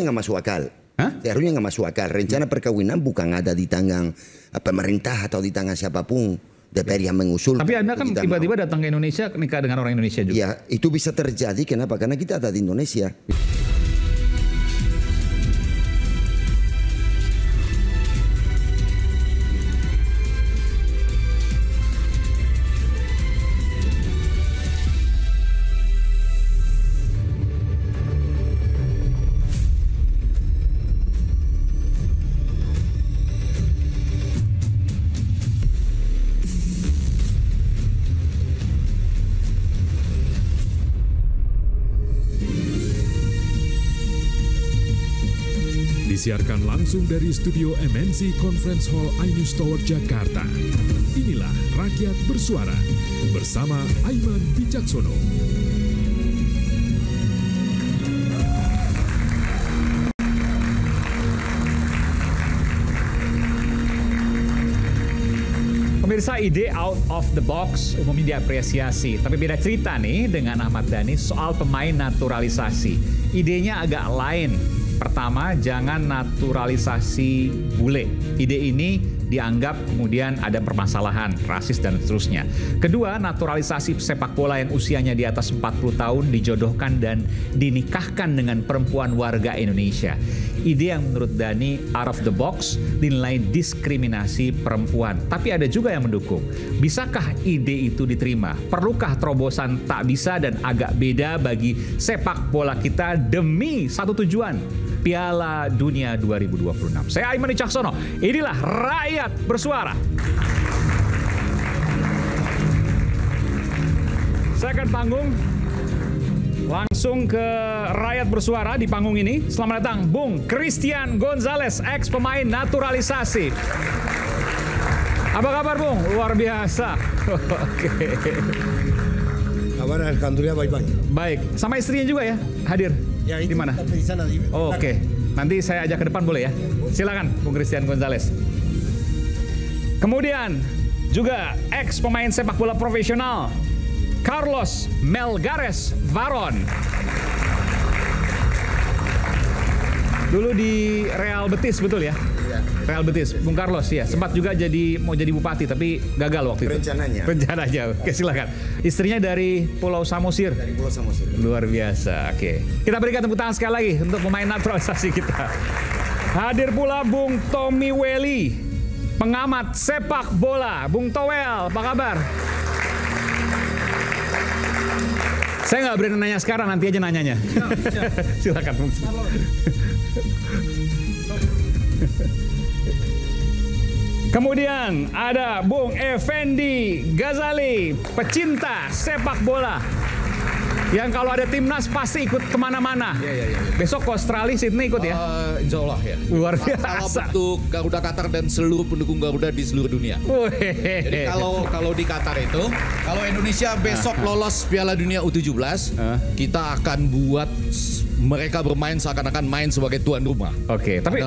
nggak masuk akal. Hah? Seharusnya nggak masuk akal. Rencana perkawinan bukan ada di tangan pemerintah atau di tangan siapapun. DPR yang mengusul. Tapi Anda kan tiba-tiba datang ke Indonesia nikah dengan orang Indonesia juga. Ya, itu bisa terjadi. Kenapa? Karena kita ada di Indonesia. Disiarkan langsung dari studio MNC Conference Hall Ainus Tower Jakarta. Inilah Rakyat Bersuara bersama Aiman Wicaksono. Pemirsa, ide out of the box umumnya diapresiasi. Tapi beda cerita nih dengan Ahmad Dhani soal pemain naturalisasi. Idenya agak lain. Pertama, jangan naturalisasi bule. Ide ini dianggap kemudian ada permasalahan, rasis dan seterusnya. Kedua, naturalisasi sepak bola yang usianya di atas 40 tahun dijodohkan dan dinikahkan dengan perempuan warga Indonesia. Ide yang menurut Dhani out of the box dinilai diskriminasi perempuan. Tapi ada juga yang mendukung. Bisakah ide itu diterima? Perlukah terobosan tak bisa dan agak beda bagi sepak bola kita demi satu tujuan? Piala Dunia 2026. Saya Aiman Wicaksono. Inilah Rakyat Bersuara. Saya akan panggung langsung ke Rakyat Bersuara di panggung ini. Selamat datang Bung Christian Gonzalez, ex pemain naturalisasi. Apa kabar Bung? Luar biasa. Oke. Kabar alhamdulillah baik-baik. Baik, sama istrinya juga ya hadir. Ya, di mana? Di sana. Oh, oke. Nanti saya ajak ke depan boleh ya? Silakan Bung Christian Gonzalez. Kemudian juga ex pemain sepak bola profesional Carlos Melgares Varon. Dulu di Real Betis betul ya? Real Betis, Bung Carlos ya. Sempat juga mau jadi bupati tapi gagal waktu itu. Rencananya. Oke, silakan. Istrinya dari Pulau Samosir. Dari Pulau Samosir. Luar biasa. Oke. Kita berikan tepuk tangan sekali lagi untuk pemain naturalisasi kita. Hadir pula Bung Tommy Welly, pengamat sepak bola. Bung Towel, apa kabar? Saya nggak berani nanya sekarang, nanti aja nanyanya. Silakan Bung. Kemudian ada Bung Effendi Ghazali, pecinta sepak bola. Yang kalau ada timnas pasti ikut kemana-mana. Ya. Besok ke Australia, Sydney ikut ya? Insya Allah ya. Luar biasa. Salam untuk Garuda Qatar dan seluruh pendukung Garuda di seluruh dunia. Jadi kalau di Qatar itu, kalau Indonesia besok lolos Piala Dunia U17, kita akan buat mereka bermain seakan-akan main sebagai tuan rumah. Oke, tapi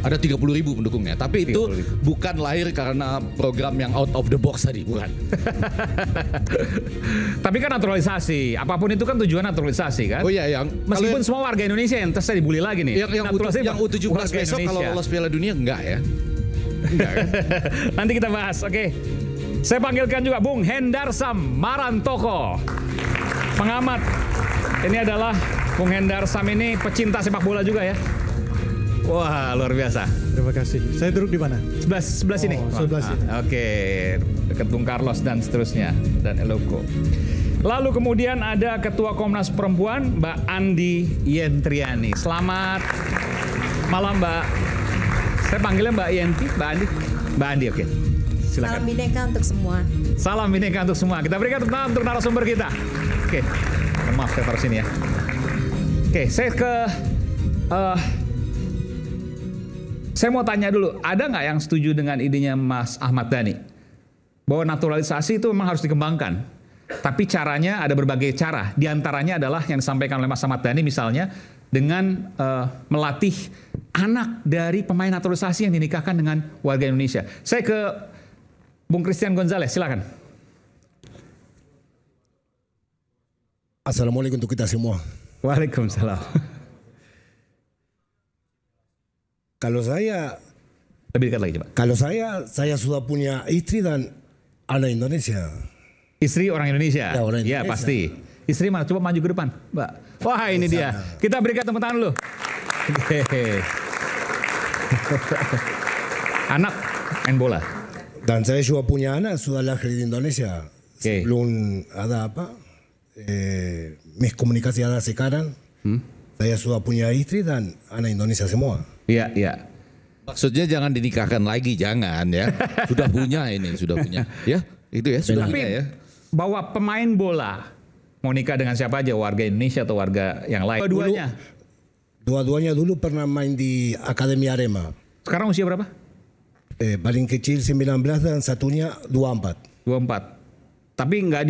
ada 30.000 pendukungnya. Tapi itu bukan lahir karena program yang out of the box tadi, bukan. Tapi kan naturalisasi, apapun itu kan tujuan naturalisasi kan? Oh iya, meskipun semua warga Indonesia yang terus dibully lagi nih. Yang U17 besok kalau lolos Piala Dunia enggak ya? Enggak kan? Nanti kita bahas. Oke. Saya panggilkan juga Bung Hendarsam Marantoko, pengamat. Ini adalah Bung Hendarsam ini pecinta sepak bola juga ya. Wah, luar biasa. Terima kasih. Saya duduk di mana? Sebelah sini. Sebelah sini. Oke, dekat Bung Carlos dan seterusnya dan Eloko. Lalu kemudian ada Ketua Komnas Perempuan Mbak Andi Yentriani. Selamat malam Mbak. Saya panggilnya Mbak Yenti, Mbak Andi. Mbak Andi, oke. Silakan. Salam Bhinneka untuk semua. Salam Bhinneka untuk semua. Kita berikan tepuk tangan untuk narasumber kita. Oke. Maaf, saya taruh sini ya. Oke, saya mau tanya dulu, ada nggak yang setuju dengan idenya Mas Ahmad Dhani? Bahwa naturalisasi itu memang harus dikembangkan. Tapi caranya ada berbagai cara. Di antaranya adalah yang disampaikan oleh Mas Ahmad Dhani misalnya, dengan melatih anak dari pemain naturalisasi yang dinikahkan dengan warga Indonesia. Saya ke Bung Christian Gonzalez, silakan. Assalamualaikum untuk kita semua. Waalaikumsalam. Kalau saya Lebih dekat lagi coba. Kalau saya sudah punya istri dan anak Indonesia. Istri orang Indonesia? Ya, orang Ya Indonesia. pasti. Istri mana? Coba maju ke depan, Mbak. Wah ini dia. Kita berikan tepuk tangan dulu. Oke. Anak main bola. Dan saya juga punya anak sudah lahir di Indonesia. Oke. Sebelum ada miskomunikasi ada sekarang. Saya sudah punya istri dan anak Indonesia semua. Iya, iya. Maksudnya jangan dinikahkan lagi, jangan ya. Sudah punya ini, sudah punya. Ya, itu ya, sudah Tapi punya ya. bahwa pemain bola mau nikah dengan siapa aja, warga Indonesia atau warga yang lain. Dua-duanya. Dua-duanya dulu pernah main di Akademi Arema. Sekarang usia berapa? Paling kecil 19 dan satunya 24. 24. Tapi nggak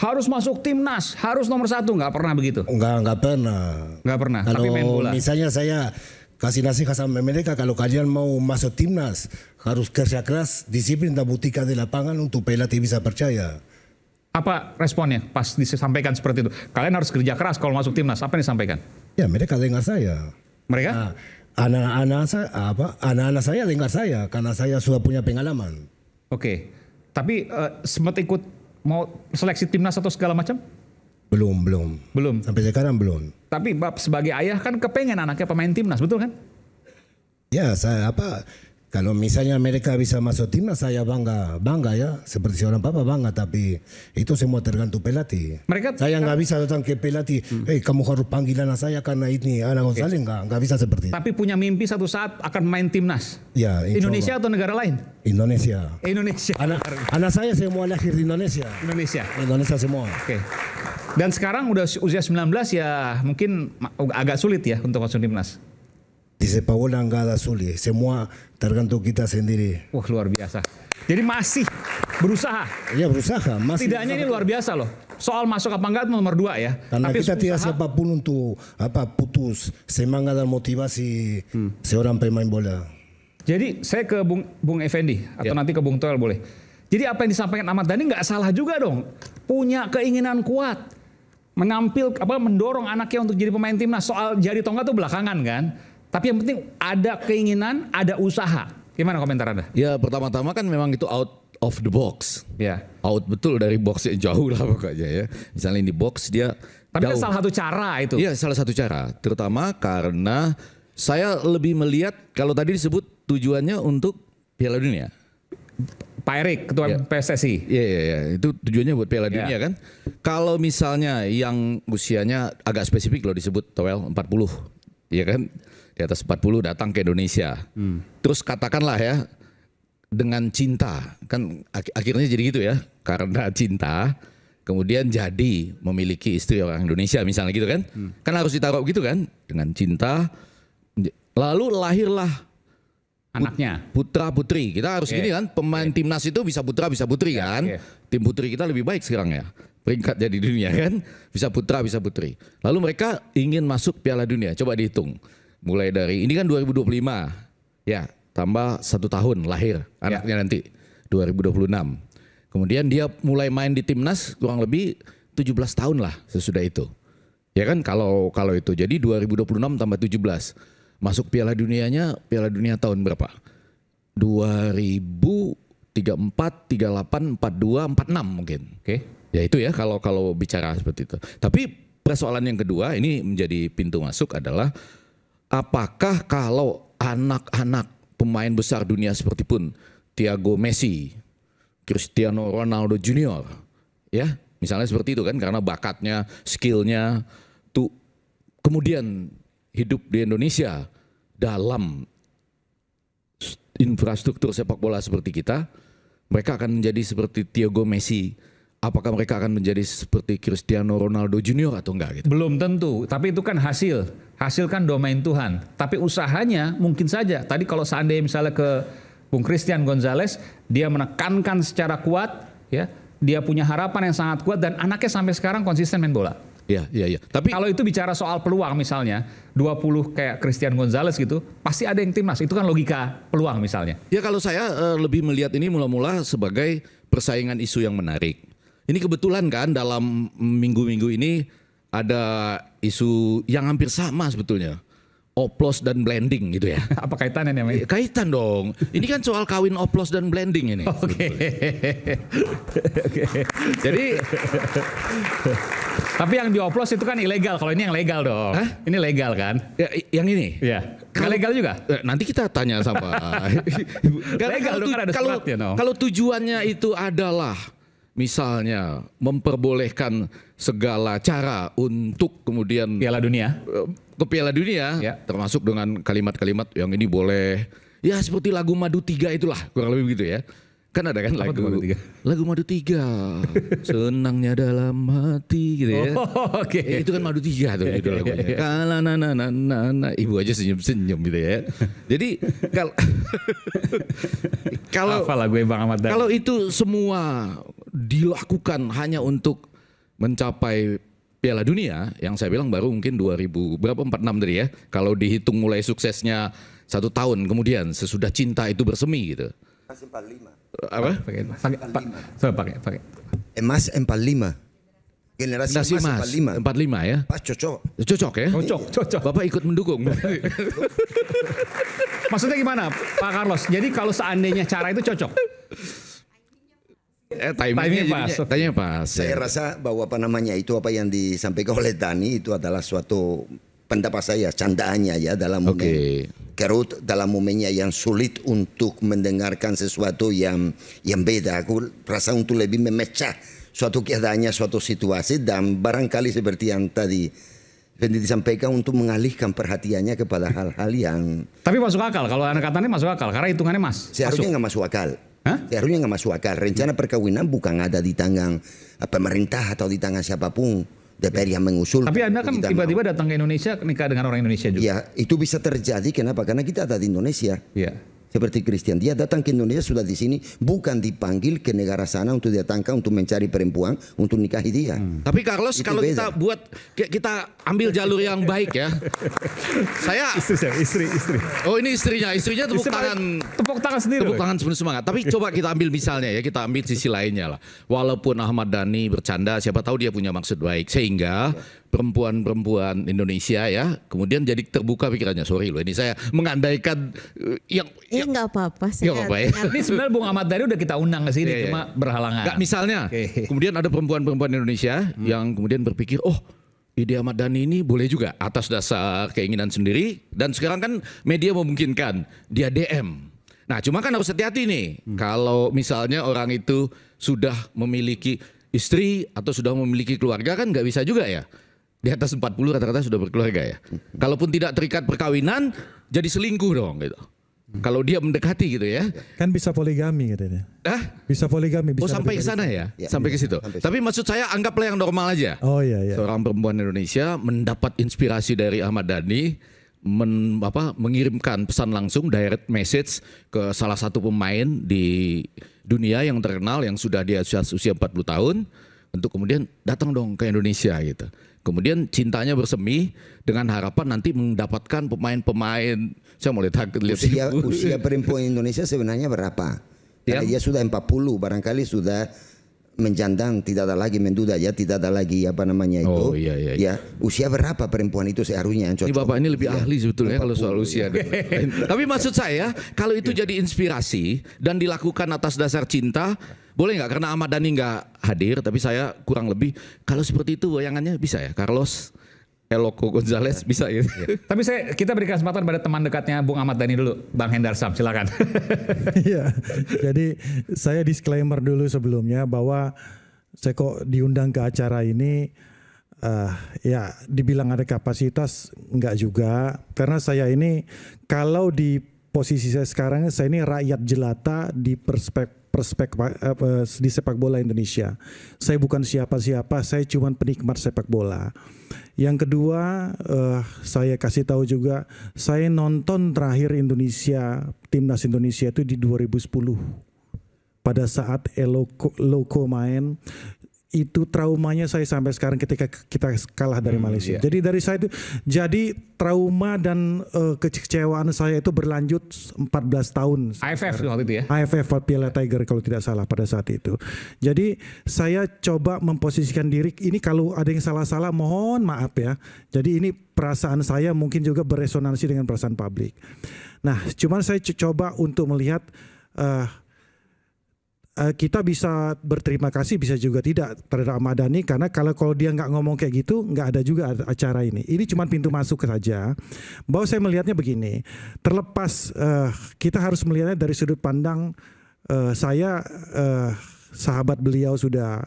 harus masuk timnas, harus nomor 1, nggak pernah begitu. Enggak pernah. Nggak pernah. Kalau Tapi main bola. misalnya saya kasih nasihat sama mereka, kalau kalian mau masuk timnas harus kerja keras, disiplin dan buktikan di lapangan untuk pelatih bisa percaya. Apa responnya pas disampaikan seperti itu? Kalian harus kerja keras kalau masuk timnas. Apa yang disampaikan? Ya mereka dengar saya. Mereka? Nah, anak-anak saya dengar saya karena saya sudah punya pengalaman. Oke. Tapi sempat ikut mau seleksi timnas atau segala macam? Belum. Belum. Sampai sekarang belum. Tapi Bapak sebagai ayah kan kepengen anaknya pemain timnas, betul kan? Ya saya kalau misalnya mereka bisa masuk timnas saya bangga ya, seperti seorang papa bangga, tapi itu semua tergantung pelatih. Saya nggak bisa datang ke pelatih, kamu harus panggil anak saya karena ini anak Gonzales, nggak bisa seperti itu. Tapi punya mimpi satu saat akan main timnas. Ya, Indonesia atau negara lain? Indonesia. Indonesia. Anak saya semua lahir di Indonesia. Indonesia Semua. Oke. Dan sekarang udah usia 19 ya mungkin agak sulit ya untuk masuk timnas. Di sepak bola nggak ada sulit, semua tergantung kita sendiri. Wah luar biasa. Jadi masih berusaha. Ya berusaha. Setidaknya ini luar biasa loh. Soal masuk apa enggak itu nomor 2 ya. Karena tapi kita tidak siapapun untuk putus semangat dan motivasi seorang pemain bola. Jadi saya ke Bung Effendi atau nanti ke Bung Toel boleh. Jadi apa yang disampaikan Ahmad Dhani nggak salah juga dong. Punya keinginan kuat, mendorong anaknya untuk jadi pemain timnas. Soal jadi atau enggak itu belakangan kan. Tapi yang penting ada keinginan, ada usaha. Gimana komentar Anda? Ya pertama-tama kan memang itu out of the box. Ya. Out betul dari box yang jauh lah pokoknya ya. Misalnya di box dia Tapi kan jauh. salah satu cara itu. Iya salah satu cara. Terutama karena saya lebih melihat kalau tadi disebut tujuannya untuk Piala Dunia. Pak Erik, Ketua PSSI. Iya. Itu tujuannya buat Piala Dunia kan. Kalau misalnya yang usianya agak spesifik loh disebut Toel 40. Iya kan. Di atas 40 datang ke Indonesia. Terus katakanlah ya dengan cinta. Kan akhirnya jadi gitu ya. Karena cinta kemudian jadi memiliki istri orang Indonesia misalnya gitu kan. Kan harus ditaruh gitu kan. Dengan cinta. Lalu lahirlah Anaknya. putra putri. Kita harus gini kan. Pemain timnas itu bisa putra bisa putri kan. Tim putri kita lebih baik sekarang ya. Peringkat jadi dunia kan. Bisa putra bisa putri. Lalu mereka ingin masuk Piala Dunia. Coba dihitung. Mulai dari ini kan 2025 ya tambah 1 tahun lahir anaknya nanti 2026. Kemudian dia mulai main di timnas kurang lebih 17 tahun lah sesudah itu. Ya kan kalau itu jadi 2026 tambah 17 masuk Piala Dunia tahun berapa? 2034, 38, 42, 46 mungkin. Oke. Ya itu ya kalau bicara seperti itu. Tapi persoalan yang kedua ini menjadi pintu masuk adalah apakah kalau anak-anak pemain besar dunia seperti pun Thiago Messi, Cristiano Ronaldo Junior, ya misalnya seperti itu kan karena bakatnya, skillnya, tuh kemudian hidup di Indonesia dalam infrastruktur sepak bola seperti kita, mereka akan menjadi seperti Thiago Messi. Apakah mereka akan menjadi seperti Cristiano Ronaldo Junior atau enggak gitu? Belum tentu, tapi itu kan hasil kan domain Tuhan. Tapi usahanya mungkin saja. Tadi kalau seandainya misalnya ke Bung Christian Gonzalez, dia menekankan secara kuat, ya, dia punya harapan yang sangat kuat dan anaknya sampai sekarang konsisten main bola. Iya. Tapi kalau itu bicara soal peluang misalnya, 20 kayak Christian Gonzalez gitu, pasti ada yang timnas. Itu kan logika peluang misalnya. Ya kalau saya lebih melihat ini mula-mula sebagai persaingan isu yang menarik. Ini kebetulan kan dalam minggu-minggu ini ada isu yang hampir sama sebetulnya. oplos dan blending gitu ya. Apa kaitannya nih? Kaitan dong. Ini kan soal kawin oplos dan blending ini. Oke. Jadi tapi yang dioplos itu kan ilegal. Kalau ini yang legal dong. Hah? Ini legal kan? Ya, yang ini. Iya. Nggak legal juga? Nanti kita tanya sama. Legal dong, kan ada suratnya, no? Kalau tujuannya itu adalah misalnya memperbolehkan segala cara untuk kemudian Piala Dunia. ke Piala Dunia, Ya. termasuk dengan kalimat-kalimat yang ini boleh, ya seperti lagu Madu 3 itulah, kurang lebih begitu ya. Kan ada kan Apa tuh Madu 3? lagu Madu 3, senangnya dalam hati gitu ya. Oh, oke. Itu kan Madu 3 tuh judul lagunya. Kala na, ibu aja senyum-senyum gitu ya. Jadi kalau Apa lagu Bang Ahmad Dhani? kalau itu semua dilakukan hanya untuk mencapai Piala Dunia, yang saya bilang baru mungkin 2000 berapa 46 tadi ya. Kalau dihitung mulai suksesnya 1 tahun kemudian sesudah cinta itu bersemi gitu. Masih 45. Apa? Pakai. Emas 45. Generasi Nasi emas Mas 45. 45 ya. Pas cocok. Cocok ya? Cocok. Bapak ikut mendukung. Maksudnya gimana, Pak Carlos? Jadi kalau seandainya cara itu cocok? Timingnya pas. Saya rasa bahwa itu apa yang disampaikan oleh Dhani itu adalah suatu pendapat saya, candaannya ya dalam momen kerut, dalam momennya yang sulit untuk mendengarkan sesuatu yang beda. Aku rasa untuk lebih memecah suatu keadaannya, suatu situasi, dan barangkali seperti yang tadi disampaikan untuk mengalihkan perhatiannya kepada hal-hal yang. Tapi masuk akal, kalau anak katanya masuk akal, karena hitungannya mas. Seharusnya nggak masuk akal. Hah? Seharusnya nggak masuk akal. Rencana perkawinan bukan ada di tangan pemerintah atau di tangan siapapun. DPR yang mengusul. Tapi Anda kan tiba-tiba datang ke Indonesia nikah dengan orang Indonesia juga. Ya, itu bisa terjadi. Kenapa? Karena kita ada di Indonesia. Iya. Seperti Christian, dia datang ke Indonesia sudah di sini, bukan dipanggil ke negara sana untuk didatangkan untuk mencari perempuan untuk nikahi dia. Tapi Carlos, Itu kalau beda. kita ambil jalur yang baik ya. Saya Istri. Oh, ini istrinya tepuk tangan. Tepuk tangan sendiri. Tepuk tangan penuh semangat. Tapi coba kita ambil misalnya ya, kita ambil sisi lainnya lah. Walaupun Ahmad Dhani bercanda, siapa tahu dia punya maksud baik. Sehingga perempuan-perempuan Indonesia ya, kemudian jadi terbuka pikirannya. Sorry loh, ini saya mengandaikan yang Ya nggak apa-apa. Nggak apa-apa ya. Ini sebenarnya Bung Ahmad Dhani udah kita undang ke sini, Iya, iya. cuma berhalangan. Nggak, misalnya, kemudian ada perempuan-perempuan Indonesia yang kemudian berpikir, oh ide Ahmad Dhani ini boleh juga atas dasar keinginan sendiri. Dan sekarang kan media memungkinkan dia DM. Nah cuma kan harus hati-hati nih. Kalau misalnya orang itu sudah memiliki istri atau sudah memiliki keluarga kan nggak bisa juga ya. Di atas 40 rata-rata sudah berkeluarga ya. Kalaupun tidak terikat perkawinan jadi selingkuh dong gitu. Kalau dia mendekati gitu ya. Kan bisa poligami katanya. Bisa poligami. Bisa Oh sampai ke sana ya? Ya, Sampai ke situ. sampai Tapi maksud saya anggaplah yang normal aja. Oh iya. Seorang perempuan Indonesia mendapat inspirasi dari Ahmad Dhani, mengirimkan pesan langsung direct message ke salah satu pemain di dunia yang terkenal yang sudah di usia 40 tahun untuk kemudian datang dong ke Indonesia gitu. Kemudian cintanya bersemi dengan harapan nanti mendapatkan pemain-pemain. Saya mulai takut lihat Usia perempuan Indonesia sebenarnya berapa? Karena dia sudah 40, barangkali sudah menjandang, tidak ada lagi menduda ya, tidak ada lagi apa namanya itu. Oh iya. Ya, usia berapa perempuan itu seharusnya yang cocok? Ini bapak ini lebih ahli sebetulnya kalau soal 40, usia. Tapi maksud saya kalau itu jadi inspirasi dan dilakukan atas dasar cinta, boleh nggak? Karena Ahmad Dhani nggak hadir, tapi saya kurang lebih kalau seperti itu bayangannya bisa ya, Carlos Eloko Gonzales bisa ya. Tapi kita berikan kesempatan pada teman dekatnya Bung Ahmad Dhani dulu, Bang Hendar Sam, silakan. Iya. Jadi saya disclaimer dulu sebelumnya bahwa saya kok diundang ke acara ini ya dibilang ada kapasitas enggak juga, karena saya ini kalau di posisi saya sekarang saya ini rakyat jelata di di sepak bola Indonesia. Saya bukan siapa-siapa, saya cuma penikmat sepak bola. Yang kedua, saya kasih tahu juga, saya nonton terakhir timnas Indonesia itu di 2010. Pada saat Eloko main, itu traumanya saya sampai sekarang ketika kita kalah dari Malaysia. Jadi dari saya itu, jadi trauma dan kekecewaan saya itu berlanjut 14 tahun. AFF waktu itu ya? AFF Piala Tiger kalau tidak salah pada saat itu. Jadi saya coba memposisikan diri, ini kalau ada yang salah-salah mohon maaf ya. Jadi ini perasaan saya mungkin juga beresonansi dengan perasaan publik. Nah cuman saya coba untuk melihat kita bisa berterima kasih, bisa juga tidak terhadap Ahmad Dhani, karena kalau dia nggak ngomong kayak gitu, nggak ada juga acara ini. Ini cuma pintu masuk saja. Bahwa saya melihatnya begini, terlepas kita harus melihatnya dari sudut pandang saya sahabat beliau sudah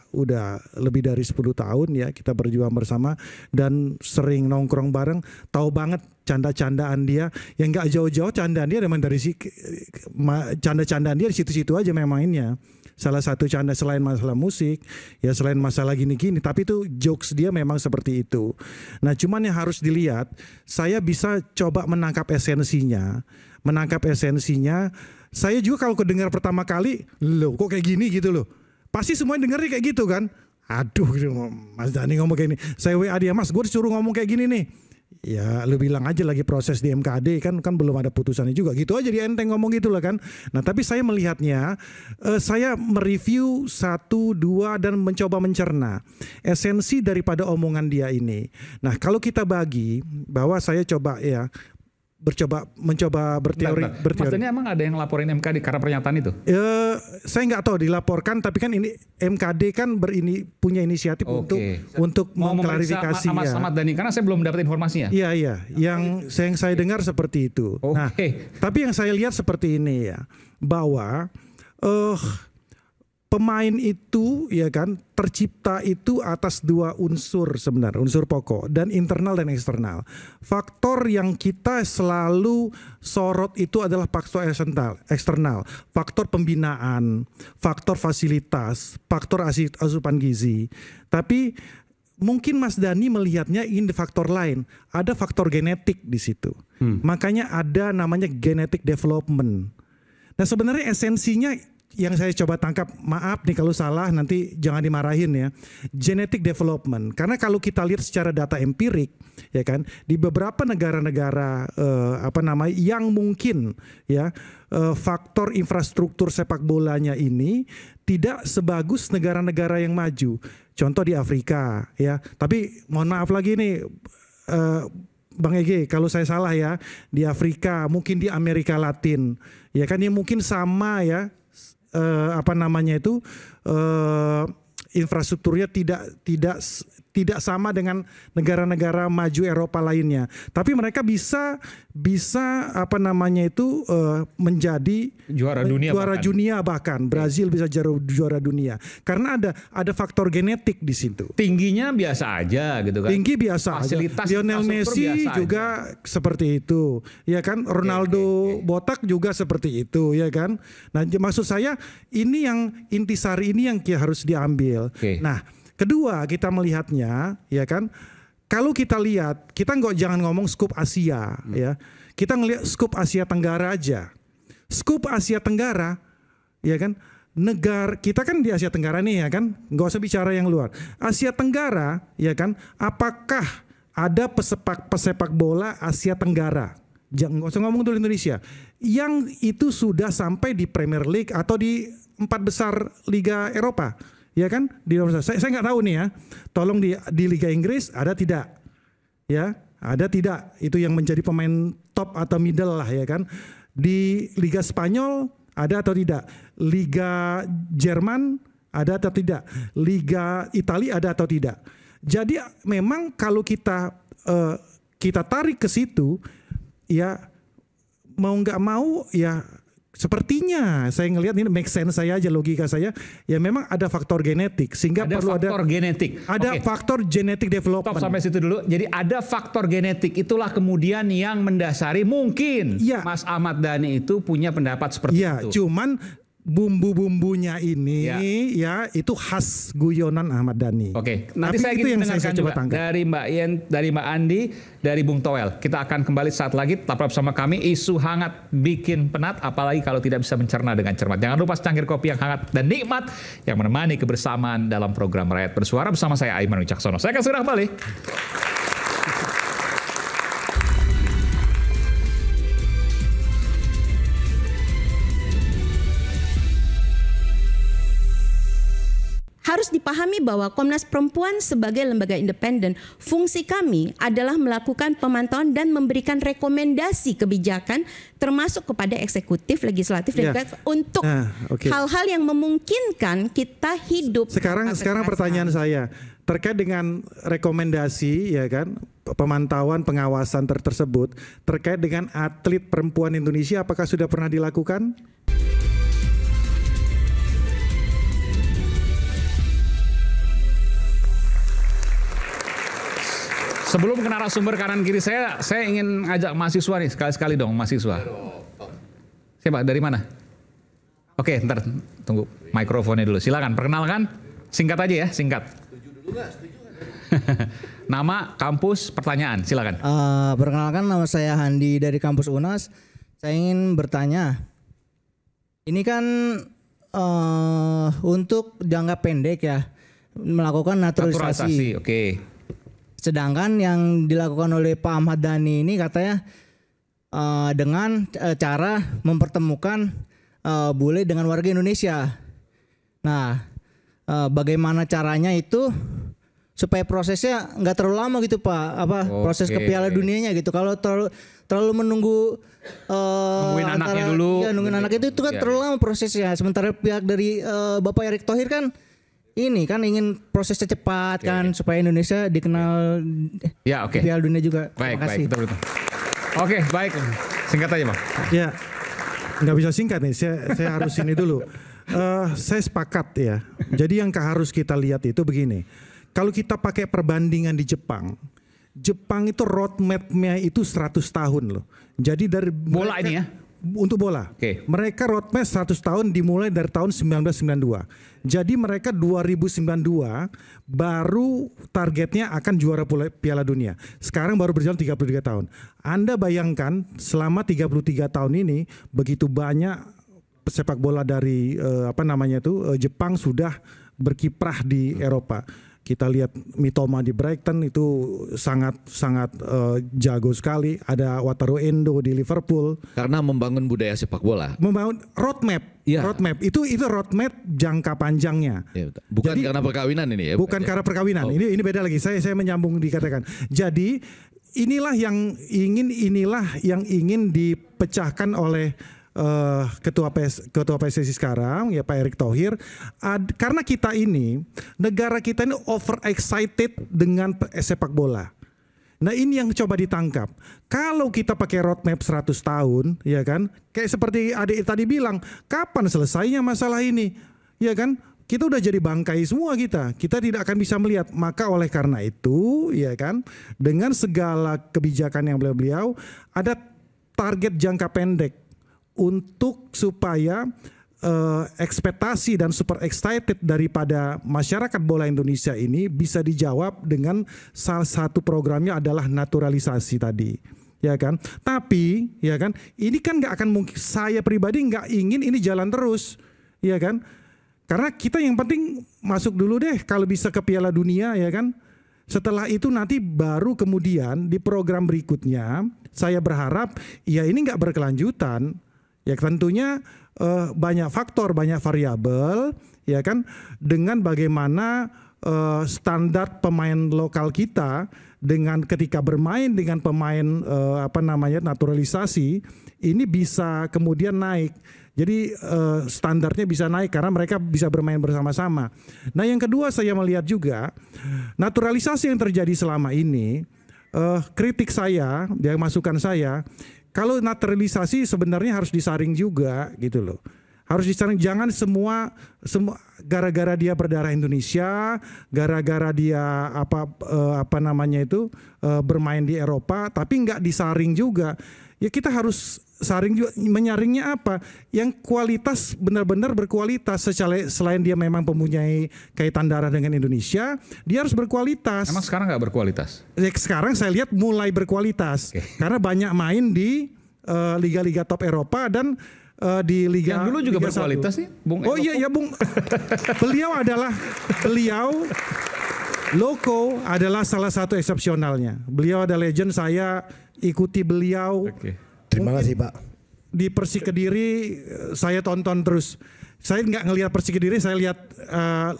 lebih dari 10 tahun ya, kita berjuang bersama dan sering nongkrong bareng, tahu banget canda-candaan dia yang nggak jauh-jauh, candaan dia memang dari canda-candaan dia di situ-situ aja mainnya. Salah satu canda selain masalah musik, ya selain masalah gini-gini, tapi itu jokes dia memang seperti itu. Nah cuman yang harus dilihat, saya bisa coba menangkap esensinya. Saya juga kalau kedengar pertama kali, loh kok kayak gini gitu loh. Pasti semuanya dengarnya kayak gitu kan. Aduh Mas Dhani ngomong kayak gini. Saya WA dia, Mas gue disuruh ngomong kayak gini nih. Ya lu bilang aja lagi proses di MKD kan belum ada putusannya juga. Gitu aja dia enteng ngomong gitu lah kan. Nah tapi saya melihatnya, saya mereview 1, 2 dan mencoba mencerna esensi daripada omongan dia ini. Nah kalau kita bagi bahwa saya coba ya mencoba berteori. Mas Dhani emang ada yang laporin MKD karena pernyataan itu? Saya nggak tahu dilaporkan, tapi kan ini MKD kan punya inisiatif untuk mengklarifikasi Mas Ahmad Dhani, karena saya belum dapat informasinya. Iya, yang saya dengar seperti itu. Nah, tapi yang saya lihat seperti ini ya, bahwa pemain itu ya kan tercipta itu atas 2 unsur sebenarnya, unsur pokok dan internal dan eksternal. Faktor yang kita selalu sorot itu adalah faktor eksternal, faktor pembinaan, faktor fasilitas, faktor asupan gizi. Tapi mungkin Mas Dhani melihatnya ini faktor lain, ada faktor genetik di situ. Makanya ada namanya genetic development. Nah sebenarnya esensinya yang saya coba tangkap, maaf nih kalau salah nanti jangan dimarahin ya, genetic development. Karena kalau kita lihat secara data empirik ya kan, di beberapa negara-negara yang mungkin ya faktor infrastruktur sepak bolanya ini tidak sebagus negara-negara yang maju. Contoh di Afrika ya. Tapi mohon maaf lagi nih Bang Ege, kalau saya salah ya, di Afrika, mungkin di Amerika Latin, ya kan yang mungkin sama ya, infrastrukturnya tidak sama dengan negara-negara maju Eropa lainnya. Tapi mereka bisa menjadi juara dunia bahkan. Brazil bisa juara dunia. Karena ada faktor genetik di situ. Tingginya biasa aja gitu kan. Tinggi biasa Fasilitas aja. Lionel Messi juga aja seperti itu. Ya kan, Ronaldo botak juga seperti itu, ya kan? Nah, maksud saya ini yang intisari ini yang harus diambil. Nah, kedua kita melihatnya ya kan, kalau kita lihat kita jangan ngomong skup Asia ya, kita ngelihat skup Asia Tenggara aja. Skup Asia Tenggara ya kan, negara kita kan di Asia Tenggara nih ya kan, nggak usah bicara yang luar. Asia Tenggara ya kan, apakah ada pesepak bola Asia Tenggara? Jangan, nggak usah ngomong dulu Indonesia, yang itu sudah sampai di Premier League atau di 4 besar Liga Eropa. Ya kan, saya nggak tahu nih ya. Tolong di Liga Inggris ada tidak? Ya, ada tidak? Itu yang menjadi pemain top atau middle lah ya kan. Di Liga Spanyol ada atau tidak? Liga Jerman ada atau tidak? Liga Italia ada atau tidak? Jadi memang kalau kita tarik ke situ, ya mau nggak mau ya. Sepertinya saya ngelihat ini make sense saya aja, logika saya ya memang ada faktor genetik sehingga perlu ada faktor genetic development. Stop sampai situ dulu. Jadi ada faktor genetik, itulah kemudian yang mendasari mungkin Mas Ahmad Dhani itu punya pendapat seperti itu. Cuman bumbu-bumbunya ini ya itu khas guyonan Ahmad Dhani. Oke, nanti saya ingin mendengarkan juga dari Mbak Yen, dari Mbak Andi, dari Bung Toel. Kita akan kembali saat lagi, tetaplah bersama kami. Isu hangat bikin penat, apalagi kalau tidak bisa mencerna dengan cermat. Jangan lupa secangkir kopi yang hangat dan nikmat yang menemani kebersamaan dalam program Rakyat Bersuara bersama saya Aiman Wicaksono. Saya akan segera kembali. Harus dipahami bahwa Komnas Perempuan sebagai lembaga independen, fungsi kami adalah melakukan pemantauan dan memberikan rekomendasi kebijakan termasuk kepada eksekutif, legislatif, dan untuk hal-hal yang memungkinkan kita hidup. Sekarang pertanyaan saya terkait dengan rekomendasi ya kan, pemantauan pengawasan tersebut terkait dengan atlet perempuan Indonesia, apakah sudah pernah dilakukan? Sebelum ke narasumber kanan kiri saya ingin ngajak mahasiswa nih, sekali-sekali dong mahasiswa. Siapa? Dari mana? Oke, ntar tunggu mikrofonnya dulu. Silakan, perkenalkan. Singkat aja ya, singkat. Nama, kampus, pertanyaan, silakan. Perkenalkan, nama saya Handi dari kampus UNAS. Saya ingin bertanya, ini kan untuk jangka pendek ya, melakukan naturalisasi. Oke. Sedangkan yang dilakukan oleh Pak Ahmad Dhani ini katanya dengan cara mempertemukan bule dengan warga Indonesia. Nah, bagaimana caranya itu supaya prosesnya nggak terlalu lama gitu Pak? Proses ke Piala Dunianya gitu. Kalau terlalu menunggu nungguin anaknya dulu. Ya, nungguin anak itu kan terlalu lama prosesnya. Sementara pihak dari Bapak Erick Thohir kan ini kan ingin prosesnya cepat kan supaya Indonesia dikenal Piala Dunia juga. Terima kasih. Betul. Oke, baik. Singkat aja Bang. Ya, nggak bisa singkat nih. Saya harus ini dulu. Saya sepakat ya. Jadi yang harus kita lihat itu begini. Kalau kita pakai perbandingan di Jepang itu roadmap-nya itu 100 tahun loh. Jadi dari bola ini ya. Untuk bola. Mereka roadmap 100 tahun dimulai dari tahun 1992. Jadi mereka 2092 baru targetnya akan juara Piala Dunia. Sekarang baru berjalan 33 tahun. Anda bayangkan selama 33 tahun ini begitu banyak sepak bola dari Jepang sudah berkiprah di Eropa. Kita lihat Mitoma di Brighton itu sangat jago sekali. Ada Wataru Endo di Liverpool. Karena membangun budaya sepak bola. Membangun roadmap. Roadmap itu roadmap jangka panjangnya. Bukan jadi, karena perkawinan ini ya. Bukan karena perkawinan. Ini beda lagi. Saya menyambung dikatakan. Jadi inilah yang ingin dipecahkan oleh Ketua PSSI sekarang ya Pak Erick Thohir, karena kita ini negara kita ini over excited dengan sepak bola. Nah ini yang coba ditangkap. Kalau kita pakai roadmap 100 tahun ya kan, kayak seperti adik tadi bilang, kapan selesainya masalah ini ya kan, kita udah jadi bangkai semua kita tidak akan bisa melihat. Maka oleh karena itu ya kan, dengan segala kebijakan yang beliau ada target jangka pendek untuk supaya ekspektasi dan super excited daripada masyarakat bola Indonesia ini bisa dijawab dengan salah satu programnya adalah naturalisasi tadi, ya kan? Tapi, ya kan, ini kan nggak akan mungkin. Saya pribadi nggak ingin ini jalan terus, ya kan? Karena kita yang penting masuk dulu deh, kalau bisa ke Piala Dunia, ya kan? Setelah itu nanti baru kemudian di program berikutnya, saya berharap ya ini nggak berkelanjutan. Ya tentunya banyak faktor, banyak variabel, ya kan, dengan bagaimana standar pemain lokal kita dengan ketika bermain dengan pemain naturalisasi ini bisa kemudian naik. Jadi standarnya bisa naik karena mereka bisa bermain bersama-sama. Nah yang kedua saya melihat juga naturalisasi yang terjadi selama ini, kritik saya, masukan saya. Kalau naturalisasi sebenarnya harus disaring juga gitu loh. Harus disaring, jangan semua gara-gara dia berdarah Indonesia, gara-gara dia bermain di Eropa, tapi nggak disaring juga. ya kita harus saring juga, menyaringnya apa yang kualitas, benar-benar berkualitas. Selain dia memang mempunyai kaitan darah dengan Indonesia, dia harus berkualitas. Emang sekarang nggak berkualitas? Sekarang saya lihat mulai berkualitas, karena banyak main di liga-liga top Eropa dan di liga yang dulu juga liga berkualitas 1. sih, Bung. Oh iya ya Bung. Beliau Loko adalah salah satu eksepsionalnya. Beliau ada legend, saya ikuti beliau. Terima kasih Pak. Di Persik Kediri saya tonton terus. Saya nggak ngelihat Persik Kediri, saya lihat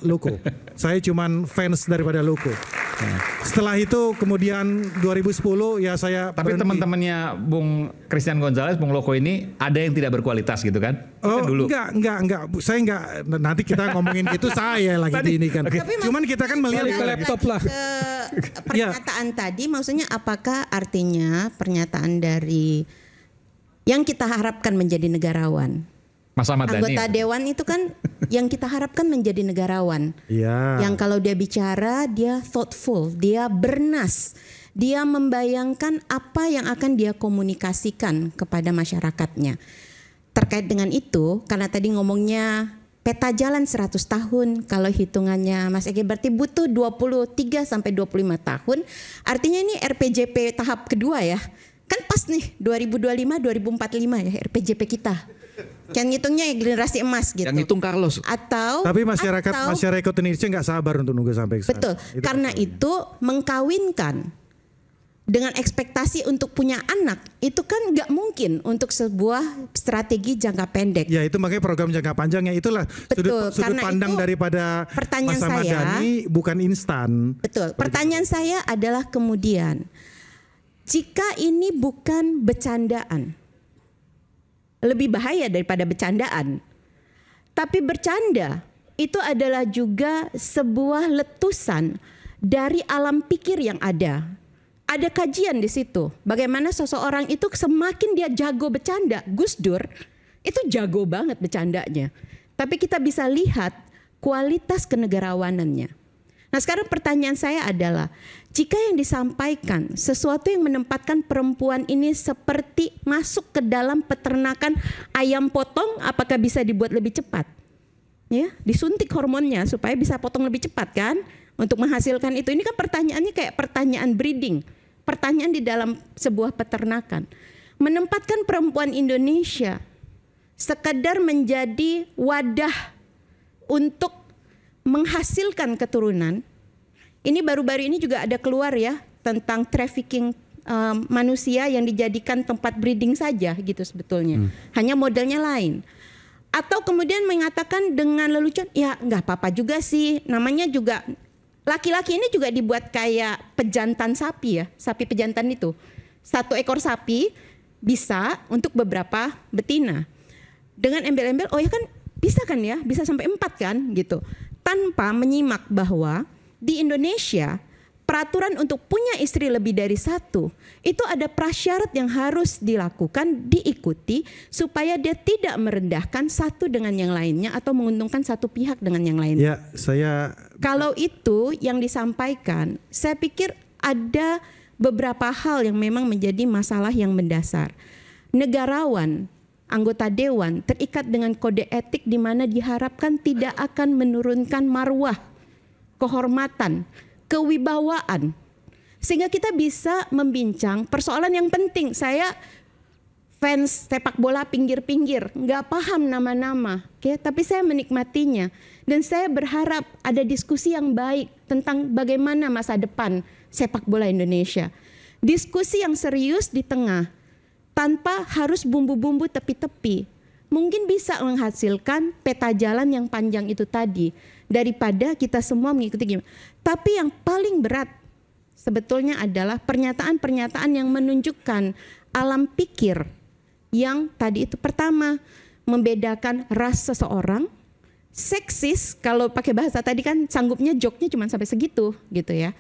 Loko. Saya cuman fans daripada Loko. Setelah itu kemudian 2010 ya saya Tapi teman-temannya Bung Christian Gonzalez, Bung Loko ini ada yang tidak berkualitas gitu kan? Oh dulu. Enggak. Saya enggak, nanti kita ngomongin itu saya lagi di ini kan. Cuman kita kan melihat ke laptop lah. Pernyataan tadi maksudnya apakah artinya pernyataan dari yang kita harapkan menjadi negarawan? Mas Ahmad Dhani. Anggota dewan itu kan yang kita harapkan menjadi negarawan. Iya. Yang kalau dia bicara dia thoughtful, dia bernas, dia membayangkan apa yang akan dia komunikasikan kepada masyarakatnya. Terkait dengan itu, karena tadi ngomongnya peta jalan 100 tahun, kalau hitungannya Mas Ege berarti butuh 23 sampai 25 tahun. Artinya ini RPJP tahap kedua ya. Kan pas nih 2025 2045 ya RPJP kita. Yang ngitungnya ya generasi emas gitu. Yang hitung Carlos. Tapi masyarakat Indonesia nggak sabar untuk nunggu sampai kesana. Betul. Karena itu mengkawinkan dengan ekspektasi untuk punya anak itu kan nggak mungkin untuk sebuah strategi jangka pendek. Ya itu makanya program jangka panjangnya itulah. Betul, sudut pandang daripada Mas Ahmad Dhani bukan instan. Betul. Pertanyaan saya adalah kemudian, jika ini bukan bercandaan, lebih bahaya daripada bercandaan. Tapi bercanda itu adalah juga sebuah letusan dari alam pikir yang ada. Ada kajian di situ. Bagaimana seseorang itu semakin dia jago bercanda. Gus Dur itu jago banget bercandanya. Tapi kita bisa lihat kualitas kenegarawanannya. Nah sekarang pertanyaan saya adalah, jika yang disampaikan sesuatu yang menempatkan perempuan ini seperti masuk ke dalam peternakan ayam potong, apakah bisa dibuat lebih cepat? Ya, disuntik hormonnya supaya bisa potong lebih cepat kan? Untuk menghasilkan itu. Ini kan pertanyaannya kayak pertanyaan breeding. Pertanyaan di dalam sebuah peternakan. Menempatkan perempuan Indonesia sekedar menjadi wadah untuk menghasilkan keturunan. Ini baru-baru ini juga ada keluar ya tentang trafficking manusia yang dijadikan tempat breeding saja gitu sebetulnya. Hanya modelnya lain. Atau kemudian mengatakan dengan lelucon, ya nggak apa-apa juga sih. Namanya juga laki-laki ini juga dibuat kayak pejantan sapi ya, sapi pejantan itu. 1 ekor sapi bisa untuk beberapa betina. Dengan embel-embel, oh ya kan bisa kan ya, bisa sampai 4 kan gitu. Tanpa menyimak bahwa di Indonesia peraturan untuk punya istri lebih dari 1 itu ada prasyarat yang harus dilakukan, diikuti supaya dia tidak merendahkan satu dengan yang lainnya atau menguntungkan satu pihak dengan yang lainnya. Ya, kalau itu yang disampaikan, saya pikir ada beberapa hal yang memang menjadi masalah yang mendasar. Negarawan, anggota dewan terikat dengan kode etik di mana diharapkan tidak akan menurunkan marwah, kehormatan, kewibawaan. Sehingga kita bisa membincang persoalan yang penting. Saya fans sepak bola pinggir-pinggir, nggak paham nama-nama, tapi saya menikmatinya. Dan saya berharap ada diskusi yang baik tentang bagaimana masa depan sepak bola Indonesia. Diskusi yang serius di tengah, tanpa harus bumbu-bumbu tepi-tepi, mungkin bisa menghasilkan peta jalan yang panjang itu tadi, daripada kita semua mengikuti gimana. Tapi yang paling berat sebetulnya adalah pernyataan-pernyataan yang menunjukkan alam pikir yang tadi itu, pertama membedakan ras seseorang, seksis, kalau pakai bahasa tadi kan sanggupnya joknya cuma sampai segitu gitu ya.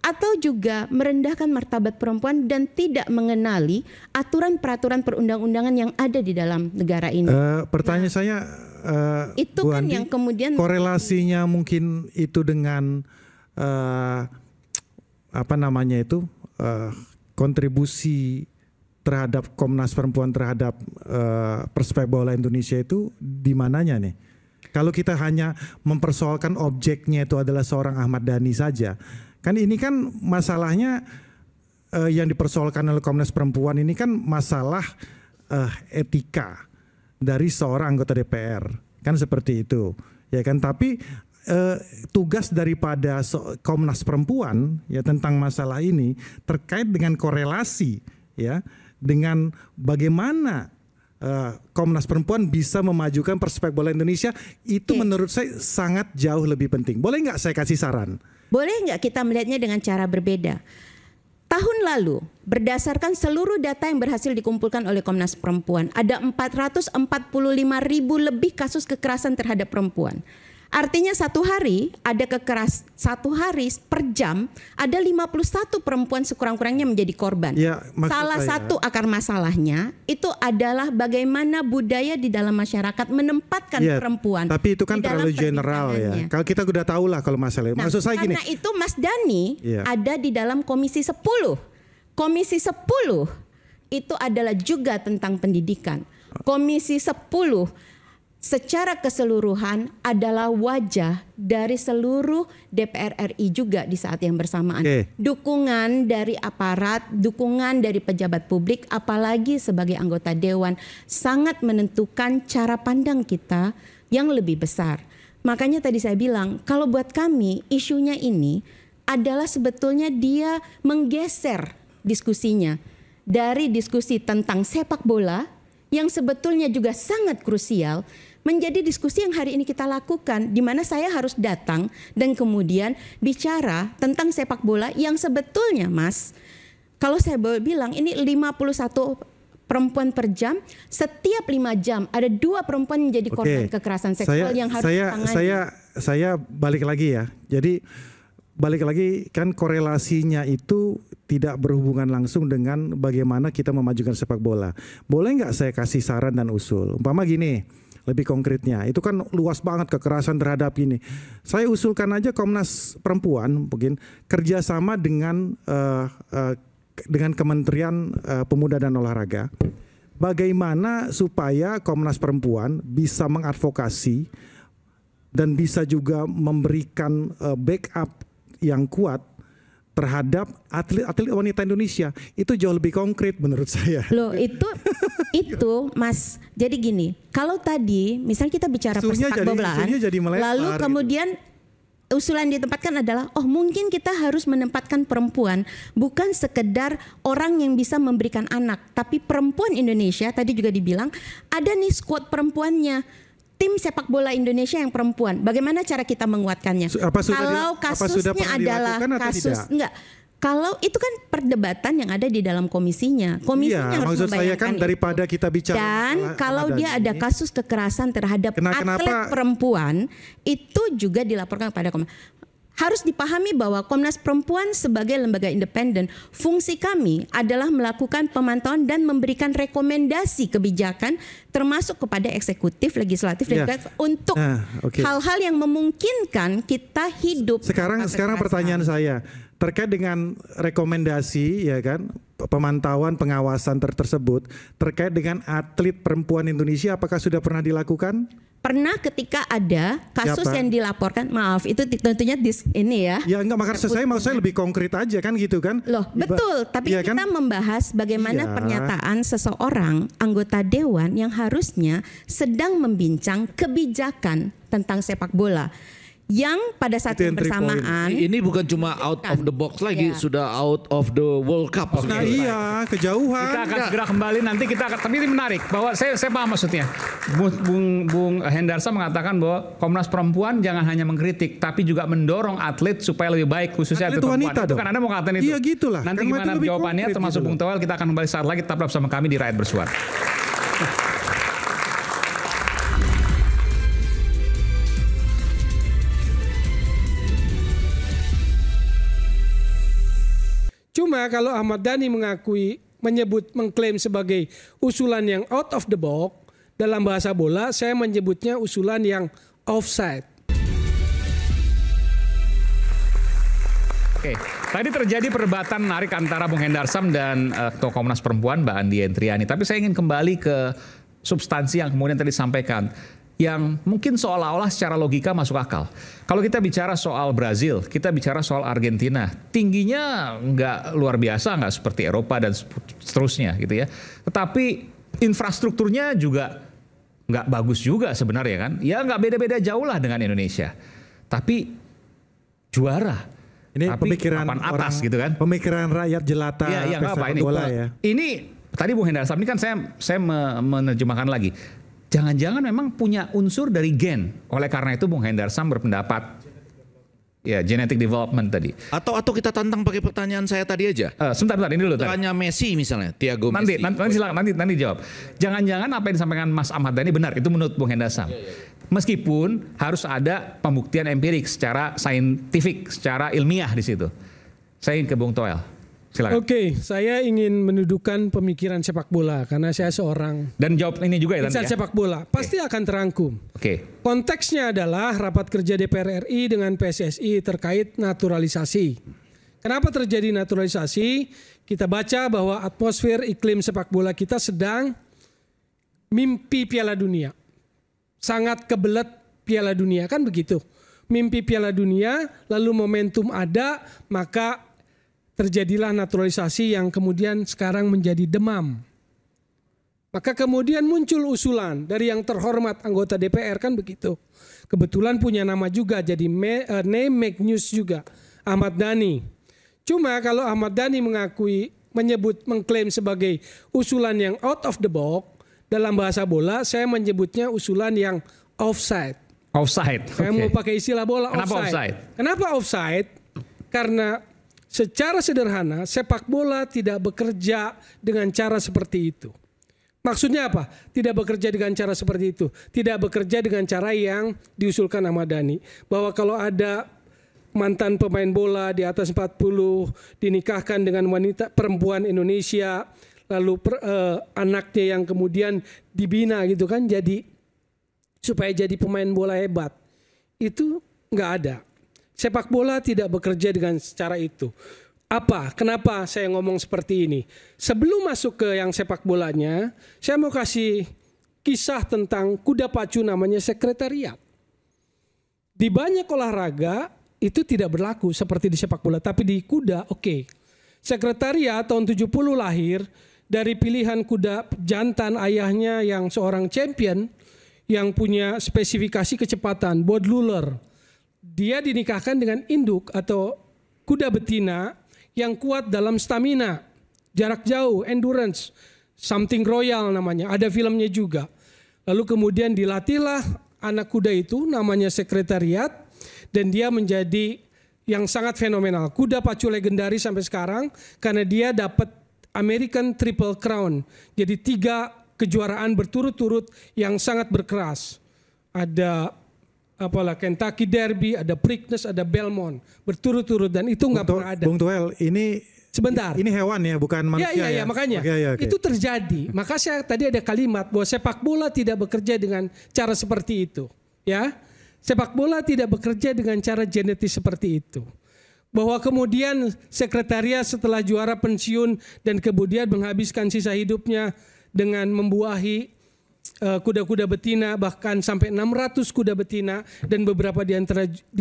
Atau juga merendahkan martabat perempuan dan tidak mengenali aturan-peraturan perundang-undangan yang ada di dalam negara ini. Pertanyaan saya, itu Bu kan Andi, yang kemudian korelasinya mungkin itu dengan kontribusi terhadap Komnas Perempuan terhadap persepak bola Indonesia itu di mananya nih? Kalau kita hanya mempersoalkan objeknya itu adalah seorang Ahmad Dhani saja, kan ini kan masalahnya yang dipersoalkan oleh Komnas Perempuan ini kan masalah etika dari seorang anggota DPR, kan seperti itu, ya kan? Tapi tugas daripada Komnas Perempuan ya tentang masalah ini terkait dengan korelasi ya dengan bagaimana Komnas Perempuan bisa memajukan persepak bola Indonesia itu menurut saya sangat jauh lebih penting. Boleh nggak saya kasih saran? Boleh nggak kita melihatnya dengan cara berbeda? Tahun lalu, berdasarkan seluruh data yang berhasil dikumpulkan oleh Komnas Perempuan, ada 445.000 lebih kasus kekerasan terhadap perempuan. Artinya satu hari per jam ada 51 perempuan sekurang-kurangnya menjadi korban. Ya, salah satu akar masalahnya itu adalah bagaimana budaya di dalam masyarakat menempatkan perempuan. Tapi itu kan terlalu general ya. Kalau kita udah tahu lah kalau masalahnya. Maksud saya gini. Karena itu Mas Dhani ada di dalam Komisi 10. Komisi 10 itu adalah juga tentang pendidikan. Komisi 10 secara keseluruhan adalah wajah dari seluruh DPR RI juga di saat yang bersamaan. Dukungan dari aparat, dukungan dari pejabat publik, apalagi sebagai anggota dewan sangat menentukan cara pandang kita yang lebih besar. Makanya tadi saya bilang, kalau buat kami isunya ini adalah sebetulnya dia menggeser diskusinya dari diskusi tentang sepak bola yang sebetulnya juga sangat krusial menjadi diskusi yang hari ini kita lakukan, di mana saya harus datang dan kemudian bicara tentang sepak bola yang sebetulnya, Mas, kalau saya boleh bilang ini 51 perempuan per jam, setiap 5 jam ada 2 perempuan menjadi korban kekerasan seksual yang harus ditangani. Saya balik lagi ya. Jadi balik lagi kan korelasinya itu tidak berhubungan langsung dengan bagaimana kita memajukan sepak bola. Boleh nggak saya kasih saran dan usul? Umpama gini, lebih konkretnya, itu kan luas banget kekerasan terhadap ini. Saya usulkan aja Komnas Perempuan mungkin kerjasama dengan Kementerian Pemuda dan Olahraga. Bagaimana supaya Komnas Perempuan bisa mengadvokasi dan bisa juga memberikan backup yang kuat terhadap atlet-atlet wanita Indonesia. Itu jauh lebih konkret menurut saya. Loh itu Mas, jadi gini, kalau tadi misalnya kita bicara persepak bolaan, lalu kemudian usulan ditempatkan adalah, oh mungkin kita harus menempatkan perempuan bukan sekedar orang yang bisa memberikan anak, tapi perempuan Indonesia tadi juga dibilang ada nih squad perempuannya. Tim sepak bola Indonesia yang perempuan, bagaimana cara kita menguatkannya? Kalau kasusnya adalah kasus enggak, kalau itu kan perdebatan yang ada di dalam komisinya. Komisinya harus maksud saya kan daripada kita bicara. Dan kalau dia ada kasus kekerasan terhadap atlet perempuan, itu juga dilaporkan kepada Komnas. Harus dipahami bahwa Komnas Perempuan sebagai lembaga independen, fungsi kami adalah melakukan pemantauan dan memberikan rekomendasi kebijakan termasuk kepada eksekutif, legislatif, untuk hal-hal yang memungkinkan kita hidup. Sekarang pertanyaan saya terkait dengan rekomendasi ya kan, pemantauan pengawasan tersebut terkait dengan atlet perempuan Indonesia, apakah sudah pernah dilakukan? Pernah ketika ada kasus yang dilaporkan, maaf itu tentunya ini ya. Ya enggak, makanya saya lebih konkret aja kan gitu kan. Loh betul, tapi kita membahas bagaimana pernyataan seseorang anggota dewan yang harusnya sedang membincang kebijakan tentang sepak bola. Yang pada saat yang bersamaan ini bukan cuma out of the box lagi, sudah out of the World Cup. Nah iya, kejauhan. Kita akan segera kembali nanti tapi ini menarik bahwa saya paham maksudnya. Bung Hendarsa mengatakan bahwa Komnas Perempuan jangan hanya mengkritik tapi juga mendorong atlet supaya lebih baik, khususnya atlet perempuan. Itu kan Anda mau katakan itu. Iya gitulah. Nanti gimana jawabannya termasuk Bung Towel, kita akan kembali saat lagi, tetap bersama kami di Rakyat Bersuara. Cuma kalau Ahmad Dhani mengklaim sebagai usulan yang out of the box, dalam bahasa bola saya menyebutnya usulan yang offside. Oke, Tadi terjadi perdebatan menarik antara Bung Hendarsam dan Ketua Komnas Perempuan Mbak Andi Entriani. Tapi saya ingin kembali ke substansi yang kemudian tadi disampaikan, yang mungkin seolah-olah secara logika masuk akal. Kalau kita bicara soal Brazil, kita bicara soal Argentina, tingginya nggak luar biasa, nggak seperti Eropa dan seterusnya gitu ya. Tetapi infrastrukturnya juga nggak bagus juga sebenarnya kan. Ya nggak beda-beda jauh lah dengan Indonesia. Tapi juara. Ini tapi pemikiran atas orang, gitu kan. Pemikiran rakyat jelata sepak bola ya. Ini tadi Bung Hendarsam ini kan saya menerjemahkan lagi. Jangan-jangan memang punya unsur dari gen. Oleh karena itu Bung Hendarsam berpendapat ya genetic development tadi. Atau kita tantang pakai pertanyaan saya tanya aja. Sebentar ini dulu. Tanya Messi misalnya, Thiago Messi. Nanti silakan nanti jawab. Jangan-jangan apa yang disampaikan Mas Ahmad Dhani benar, itu menurut Bung Hendarsam. Meskipun harus ada pembuktian empirik secara saintifik, secara ilmiah di situ. Saya ingin ke Bung Toel. Silakan. Oke, saya ingin mendudukan pemikiran sepak bola karena saya seorang dan jawab ini juga ya insan sepak bola. Pasti akan terangkum. Konteksnya adalah rapat kerja DPR RI dengan PSSI terkait naturalisasi. Kenapa terjadi naturalisasi? Kita baca bahwa atmosfer iklim sepak bola kita sedang mimpi Piala Dunia. Sangat kebelet Piala Dunia, kan begitu. Mimpi Piala Dunia, lalu momentum ada, maka terjadilah naturalisasi yang kemudian sekarang menjadi demam. Maka kemudian muncul usulan dari yang terhormat anggota DPR, kan begitu. Kebetulan punya nama juga, jadi name make news juga, Ahmad Dhani. Cuma kalau Ahmad Dhani mengklaim sebagai usulan yang out of the box, dalam bahasa bola saya menyebutnya usulan yang offside. Offside. Saya mau pakai istilah bola. Kenapa offside? Kenapa offside? Karena secara sederhana sepak bola tidak bekerja dengan cara seperti itu. Maksudnya apa? Tidak bekerja dengan cara seperti itu. Tidak bekerja dengan cara yang diusulkan Ahmad Dhani. Bahwa kalau ada mantan pemain bola di atas 40 dinikahkan dengan wanita perempuan Indonesia, lalu anaknya yang kemudian dibina gitu kan, jadi supaya jadi pemain bola hebat, itu nggak ada. Sepak bola tidak bekerja dengan cara itu. Kenapa saya ngomong seperti ini? Sebelum masuk ke yang sepak bolanya, saya mau kasih kisah tentang kuda pacu namanya sekretariat. Di banyak olahraga itu tidak berlaku seperti di sepak bola, tapi di kuda oke. Sekretariat tahun 70 lahir dari pilihan kuda jantan ayahnya yang seorang champion yang punya spesifikasi kecepatan, Bod Luller. Dia dinikahkan dengan induk atau kuda betina yang kuat dalam stamina, jarak jauh, endurance, something royal namanya, ada filmnya juga. Lalu kemudian dilatihlah anak kuda itu namanya sekretariat dan dia menjadi yang sangat fenomenal. Kuda pacu legendaris sampai sekarang karena dia dapat American Triple Crown. Jadi 3 kejuaraan berturut-turut yang sangat berkeras. Ada Kentucky Derby, ada Preakness, ada Belmont. Berturut-turut dan itu nggak pernah ada. Bung Toel, ini sebentar. Ini hewan ya, bukan manusia ya? Iya, makanya. Okay. Itu terjadi. Maka saya tadi ada kalimat bahwa sepak bola tidak bekerja dengan cara seperti itu. Ya, sepak bola tidak bekerja dengan cara genetis seperti itu. Bahwa kemudian sekretariat setelah juara pensiun dan kemudian menghabiskan sisa hidupnya dengan membuahi kuda-kuda betina, bahkan sampai 600 kuda betina dan beberapa di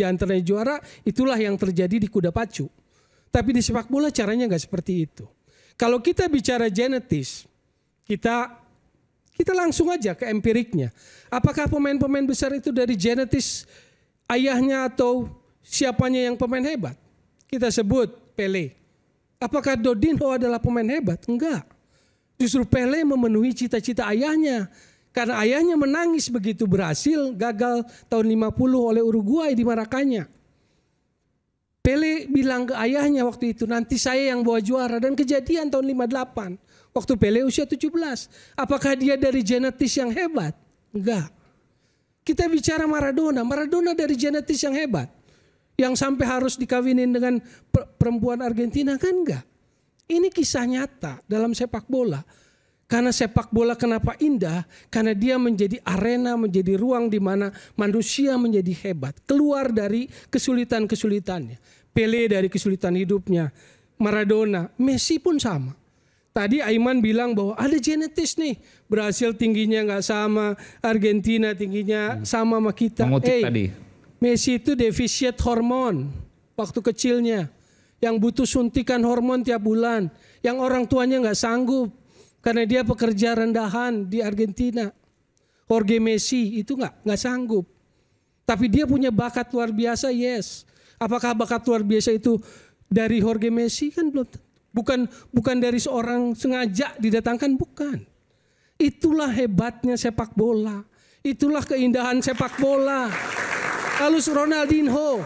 antaranya juara, itulah yang terjadi di kuda pacu. Tapi di sepak bola caranya nggak seperti itu. Kalau kita bicara genetis, kita langsung aja ke empiriknya. Apakah pemain-pemain besar itu dari genetis ayahnya atau siapanya yang pemain hebat? Kita sebut Pele. Apakah Dodinho adalah pemain hebat? Enggak. Justru Pele memenuhi cita-cita ayahnya. Karena ayahnya menangis begitu berhasil gagal tahun 50 oleh Uruguay di Maracanã. Pele bilang ke ayahnya waktu itu, nanti saya yang bawa juara. Dan kejadian tahun 58. Waktu Pele usia 17. Apakah dia dari genetis yang hebat? Enggak. Kita bicara Maradona. Maradona dari genetis yang hebat. Yang sampai harus dikawinin dengan perempuan Argentina, kan enggak. Ini kisah nyata dalam sepak bola. Karena sepak bola kenapa indah? Karena dia menjadi arena, menjadi ruang di mana manusia menjadi hebat. Keluar dari kesulitan-kesulitannya. Pele dari kesulitan hidupnya, Maradona, Messi pun sama. Tadi Aiman bilang bahwa ada genetis nih, Brasil tingginya nggak sama, Argentina tingginya sama kita. Tadi. Messi itu defisit hormon waktu kecilnya, yang butuh suntikan hormon tiap bulan, yang orang tuanya nggak sanggup karena dia pekerja rendahan di Argentina. Jorge Messi itu nggak sanggup, tapi dia punya bakat luar biasa. Yes, apakah bakat luar biasa itu dari Jorge Messi? Kan belum. Bukan dari seorang sengaja didatangkan, bukan. Itulah hebatnya sepak bola. Itulah keindahan sepak bola. Lalu Ronaldinho,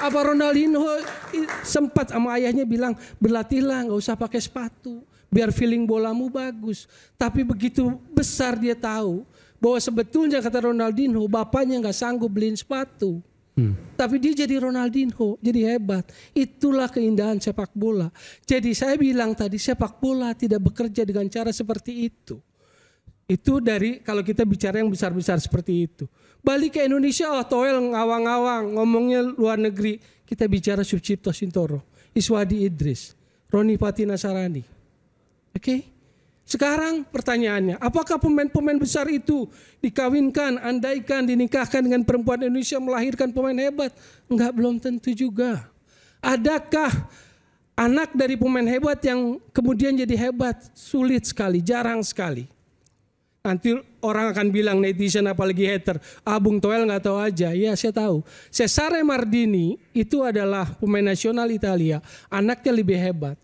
apa Ronaldinho sempat sama ayahnya bilang, berlatihlah, nggak usah pakai sepatu, biar feeling bolamu bagus. Tapi begitu besar dia tahu bahwa sebetulnya, kata Ronaldinho, bapaknya nggak sanggup beliin sepatu. Tapi dia jadi Ronaldinho, jadi hebat. Itulah keindahan sepak bola. Jadi saya bilang tadi, sepak bola tidak bekerja dengan cara seperti itu. Itu dari kalau kita bicara yang besar-besar seperti itu. Balik ke Indonesia, Toel ngawang-ngawang, ngomongnya luar negeri. Kita bicara Sucipto Sintoro, Iswadi Idris, Roni Patinasarani. Oke? Sekarang pertanyaannya, apakah pemain-pemain besar itu dikawinkan, andaikan, dinikahkan dengan perempuan Indonesia melahirkan pemain hebat? Enggak, belum tentu juga. Adakah anak dari pemain hebat yang kemudian jadi hebat? Sulit sekali, jarang sekali. Nanti orang akan bilang, netizen apalagi hater, Bung Toel nggak tahu aja. Ya, saya tahu. Cesare Maldini itu adalah pemain nasional Italia, anaknya lebih hebat.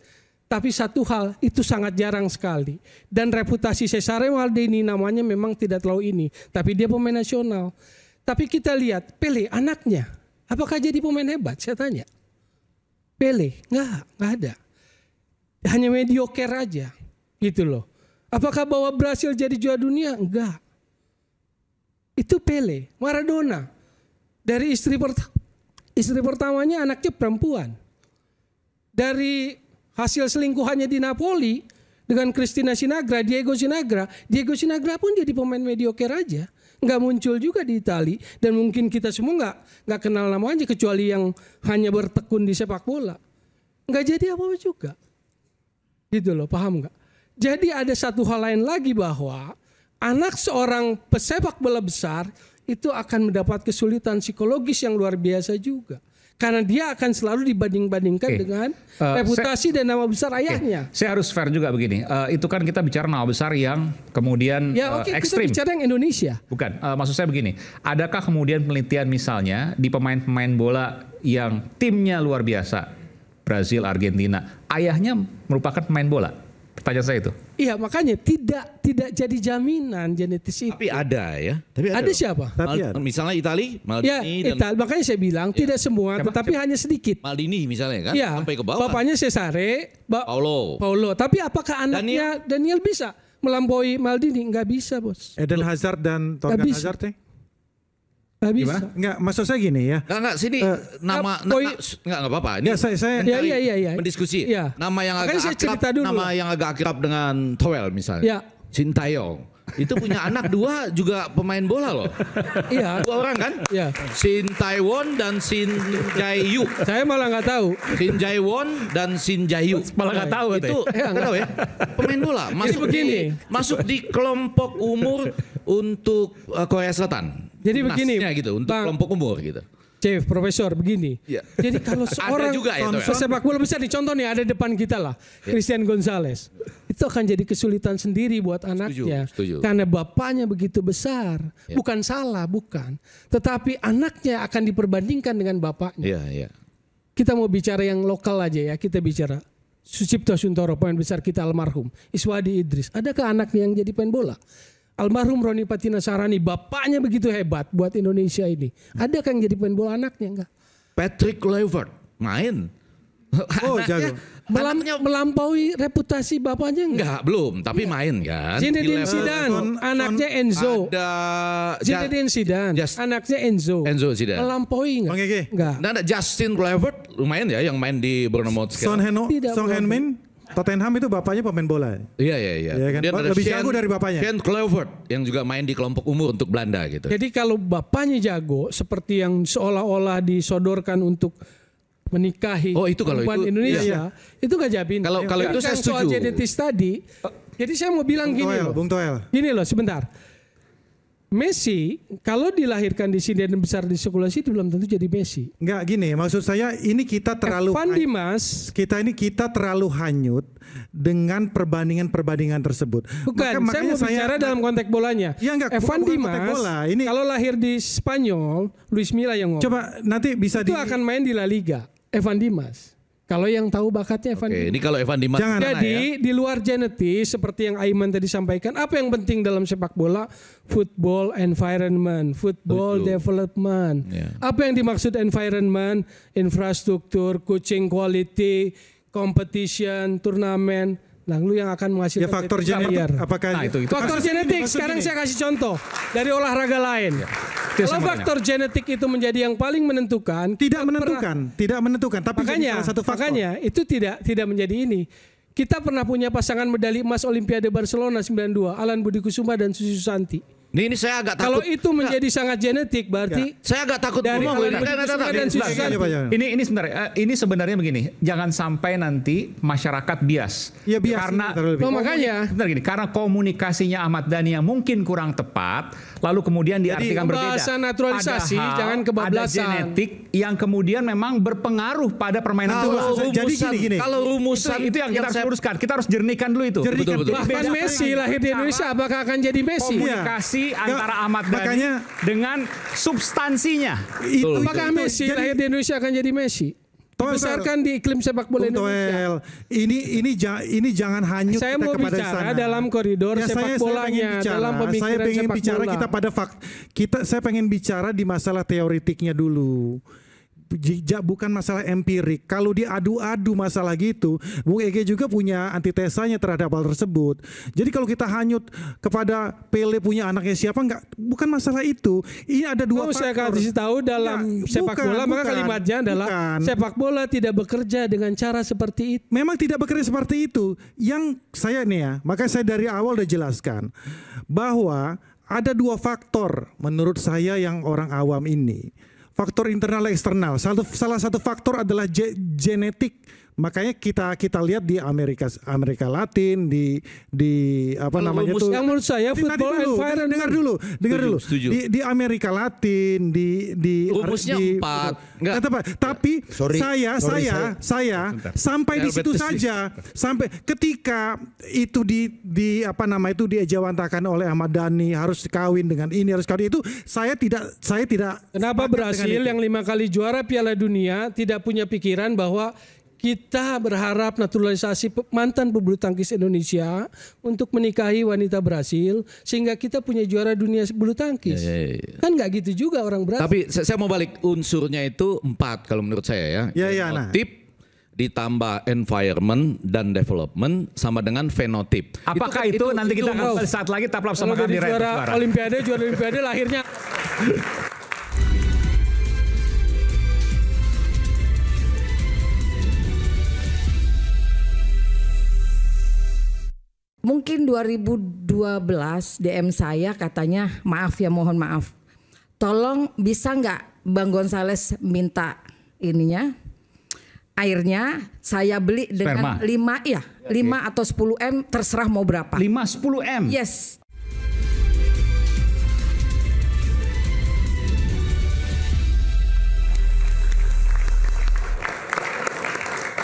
Tapi satu hal itu sangat jarang sekali. Dan reputasi Cesare Maldini namanya memang tidak terlalu ini. Tapi dia pemain nasional. Tapi kita lihat Pele anaknya. Apakah jadi pemain hebat? Saya tanya. Pele? Enggak ada. Hanya mediocre aja. Gitu loh. Apakah bawa Brasil jadi juara dunia? Enggak. Itu Pele. Maradona. Dari istri pertamanya anaknya perempuan. Dari hasil selingkuhannya di Napoli dengan Cristina Sinagra, Diego Sinagra pun jadi pemain mediocre aja, nggak muncul juga di Itali, dan mungkin kita semua nggak kenal namanya kecuali yang hanya bertekun di sepak bola, nggak jadi apa-apa juga, gitu loh, paham nggak? Jadi ada satu hal lain lagi bahwa anak seorang pesepak bola besar itu akan mendapat kesulitan psikologis yang luar biasa juga. Karena dia akan selalu dibanding-bandingkan dengan reputasi dan nama besar ayahnya. Saya harus fair juga begini. Itu kan kita bicara nama besar yang kemudian ekstrim. Kita bicara yang Indonesia. Bukan. Maksud saya begini. Adakah kemudian penelitian misalnya di pemain-pemain bola yang timnya luar biasa, Brazil, Argentina, ayahnya merupakan pemain bola? Pertanyaan saya itu. Iya, makanya tidak jadi jaminan genetis itu. Tapi ada ya. Ada siapa? Misalnya Maldini. Ya, makanya saya bilang tidak semua, tetapi hanya sedikit. Maldini misalnya kan, sampai ke bawah. Bapaknya Cesare, Paulo. Tapi apakah anaknya Daniel bisa melampaui Maldini? Enggak bisa, Bos. Eden Hazard dan Torgan Hazard Nggak bisa. Enggak, maksud saya gini ya. Enggak sini enggak apa-apa. Ini saya mendiskusi. Nama yang agak akrab dengan Toel misalnya. Sintayong. Itu punya anak dua juga pemain bola loh. Iya. Dua orang kan? Iya. Shin Tae-won dan Shin Jae-yu. Saya malah nggak tahu. Shin Jae-won dan Shin Jae-yu. Malah nggak tahu itu. Nggak tahu ya. Pemain bola. Masuk di kelompok umur untuk Korea Selatan. Jadi begini, gitu, untuk kelompok umur gitu. Chef, Profesor, begini. Ya. Jadi kalau seorang sepak bola bisa dicontoh nih, ada depan kita lah, Christian Gonzalez. Itu akan jadi kesulitan sendiri buat anaknya. Setuju. Karena bapaknya begitu besar. Ya. Bukan salah, bukan. Tetapi anaknya akan diperbandingkan dengan bapaknya. Iya. Kita mau bicara yang lokal aja ya, kita bicara Sucipto Sintoro, pemain besar kita almarhum. Iswadi Idris, adakah anaknya yang jadi pemain bola? Almarhum Roni Patinasarani, bapaknya begitu hebat buat Indonesia ini. Ada kan yang jadi pemain bola anaknya? Enggak. Patrick Kluivert main. Jago. Melampaui reputasi bapaknya enggak? Belum, tapi main kan. Zinedine Zidane, anaknya Enzo. Zinedine Zidane, anaknya Enzo Zidane. Melampaui enggak? Ada Justin Kluivert lumayan ya yang main di Bournemouth sekarang. Son Heung-min Tottenham itu bapaknya pemain bola. Iya. Ya, kan? Lebih jago dari bapaknya. Ken Kluivert yang juga main di kelompok umur untuk Belanda gitu. Jadi kalau bapaknya jago seperti yang seolah-olah disodorkan untuk menikahi perempuan Indonesia itu nggak jaminan. Kalau itu saya setuju. Soal genetis tadi, jadi saya mau bilang Bung Toel. Gini loh, sebentar. Messi kalau dilahirkan di sini dan besar di sekolah situ belum tentu jadi Messi. Enggak, gini, maksud saya ini kita terlalu kita terlalu hanyut dengan perbandingan tersebut. Bukan, saya mau bicara dalam konteks bolanya. Ya enggak, Evan Dimas ini kalau lahir di Spanyol, Luis Milla yang ngomong. Coba nanti bisa itu akan main di La Liga. Evan Dimas. Kalau yang tahu bakatnya Evan Dimas. Ini kalau Evan Dimas. Jadi di luar genetis seperti yang Aiman tadi sampaikan, apa yang penting dalam sepak bola? Football environment, football development. Apa yang dimaksud environment? Infrastruktur, coaching quality, competition, turnamen. Nah, lu yang akan menghasilkan faktor genetik. Apakah itu faktor genetik? Sekarang saya kasih contoh dari olahraga lain. Kalau faktor genetik itu menjadi yang paling menentukan, tidak menentukan, tapi salah satu faktor. Makanya itu tidak menjadi ini. Kita pernah punya pasangan medali emas Olimpiade Barcelona 92, Alan Budi Kusuma dan Susi Susanti. Ini saya agak takut. Kalau itu menjadi sangat genetik, berarti saya agak takut dari ngomong ini sebenarnya ini sebenarnya begini, jangan sampai nanti masyarakat bias. Ya, bias karena makanya karena komunikasinya Ahmad Dhani yang mungkin kurang tepat, lalu kemudian diartikan berbeda. Bahasa naturalisasi, jangan kebablasan. Ada genetik yang kemudian memang berpengaruh pada permainan bola. Jadi gini. Kalau rumusan itu yang kita harus luruskan, kita harus jernihkan dulu itu. Betul. Bahkan Messi lahir di Indonesia, apakah akan jadi Messi? Komunikasi antara Ahmad Dhani dengan substansinya. Apakah Messi lahir di Indonesia akan jadi Messi? Dibesarkan di iklim sepak bola Indonesia. Ini jangan hanyut. Saya kita mau kepada bicara sana. dalam koridor sepak bolanya, dalam pemikiran saya pengen sepak bicara bola. kita pada saya pengen bicara di masalah teoretiknya dulu. Bukan masalah empirik. Kalau diadu-adu masalah gitu, Bung Ege juga punya antitesanya terhadap hal tersebut. Jadi kalau kita hanyut kepada Pele punya anaknya siapa, bukan masalah itu. Ini ada dua faktor. Saya kasih tahu dalam sepak bola, maka kalimatnya adalah sepak bola tidak bekerja dengan cara seperti itu. Memang tidak bekerja seperti itu. Yang saya makanya saya dari awal udah jelaskan bahwa ada dua faktor menurut saya yang orang awam ini. Faktor internal dan eksternal. Salah satu faktor adalah genetik. Makanya kita lihat di Amerika Latin, di apa namanya itu. Yang menurut saya football environment. Dengar dulu. Di Amerika Latin, di rumusnya 4. Tapi saya sampai di situ saja. Sampai ketika itu di apa nama itu diejawantakan oleh Ahmad Dhani harus kawin dengan ini, harus kawin itu, saya tidak. Kenapa Brasil yang 5 kali juara Piala Dunia tidak punya pikiran bahwa kita berharap naturalisasi mantan pebulu tangkis Indonesia untuk menikahi wanita Brasil sehingga kita punya juara dunia bulu tangkis. Kan nggak gitu juga orang Brasil. Tapi saya mau balik, unsurnya itu 4 kalau menurut saya ya. Genotip ditambah environment dan development sama dengan fenotip. Apakah itu nanti kita akan saat lagi taplap sama kami juara Olimpiade lahirnya. Mungkin 2012 DM saya katanya, mohon maaf. Tolong bisa nggak Bang Gonzales minta airnya saya beli dengan 5 atau 10 M terserah mau berapa. 5-10 M? Yes.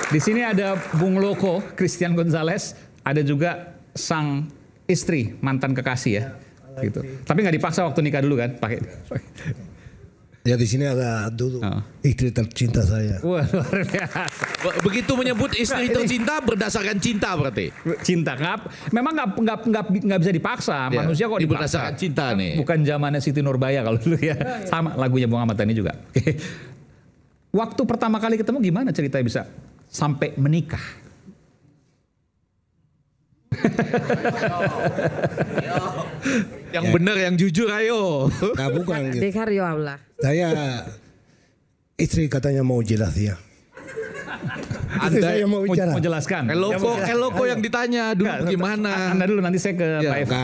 Di sini ada Bung Loko, Christian Gonzales, ada juga sang istri, mantan kekasih ya, gitu. Tapi nggak dipaksa waktu nikah dulu kan, pakai. Ya di sini ada dulu istri tercinta saya. Wah, luar biasa. Begitu menyebut istri tercinta berdasarkan cinta berarti. Cinta memang nggak bisa dipaksa. Manusia kok dipaksa. Berdasarkan cinta nih. Bukan zamannya Siti Nurbaya kalau dulu ya. Sama lagunya Bung Ahmad Dhani juga. Waktu pertama kali ketemu gimana ceritanya bisa sampai menikah? Yang benar, yang jujur, ayo. Nah, bukan gitu. Dekar ya Allah. Saya istri katanya mau jelas ya. Anda mau jelaskan. Eloko yang ditanya dulu gimana? Anda dulu, nanti saya ke Pak Eva.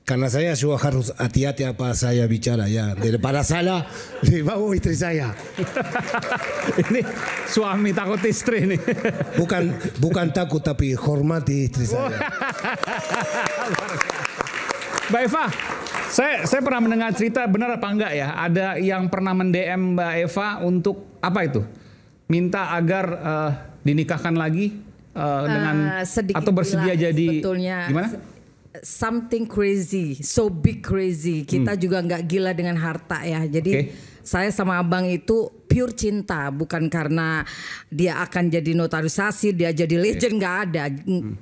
Karena saya juga harus hati-hati apa saya bicara ya. Daripada salah, dibawa istri saya. Ini suami takut istri nih. Bukan takut tapi hormati istri saya. Mbak Eva, saya pernah mendengar cerita, benar apa enggak ya? Ada yang pernah mend-DM Mbak Eva untuk apa itu? Minta agar dinikahkan lagi dengan atau bersedia jadi sebetulnya, gimana? Something crazy, so big crazy. Kita juga nggak gila dengan harta ya. Jadi saya sama abang itu pure cinta, bukan karena dia akan jadi notarisasi, dia jadi legend, nggak ada.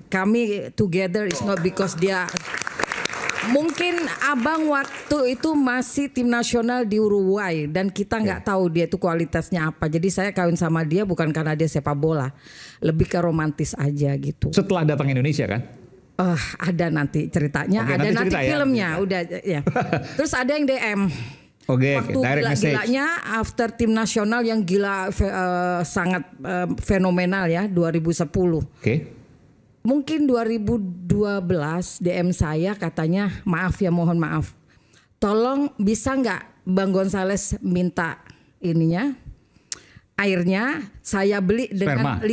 Kami together is not because dia. Mungkin abang waktu itu masih tim nasional di Uruguay dan kita nggak tahu dia itu kualitasnya apa. Jadi saya kawin sama dia bukan karena dia sepak bola, lebih ke romantis aja gitu. Setelah datang Indonesia kan? Ada nanti ceritanya, ada nanti filmnya, udah ya. Terus ada yang DM. Waktu gila-gilanya after tim nasional yang gila sangat fenomenal ya 2010. Mungkin 2012 DM saya katanya, maaf ya, mohon maaf. Tolong bisa nggak Bang Gonzales minta ininya, airnya saya beli dengan 5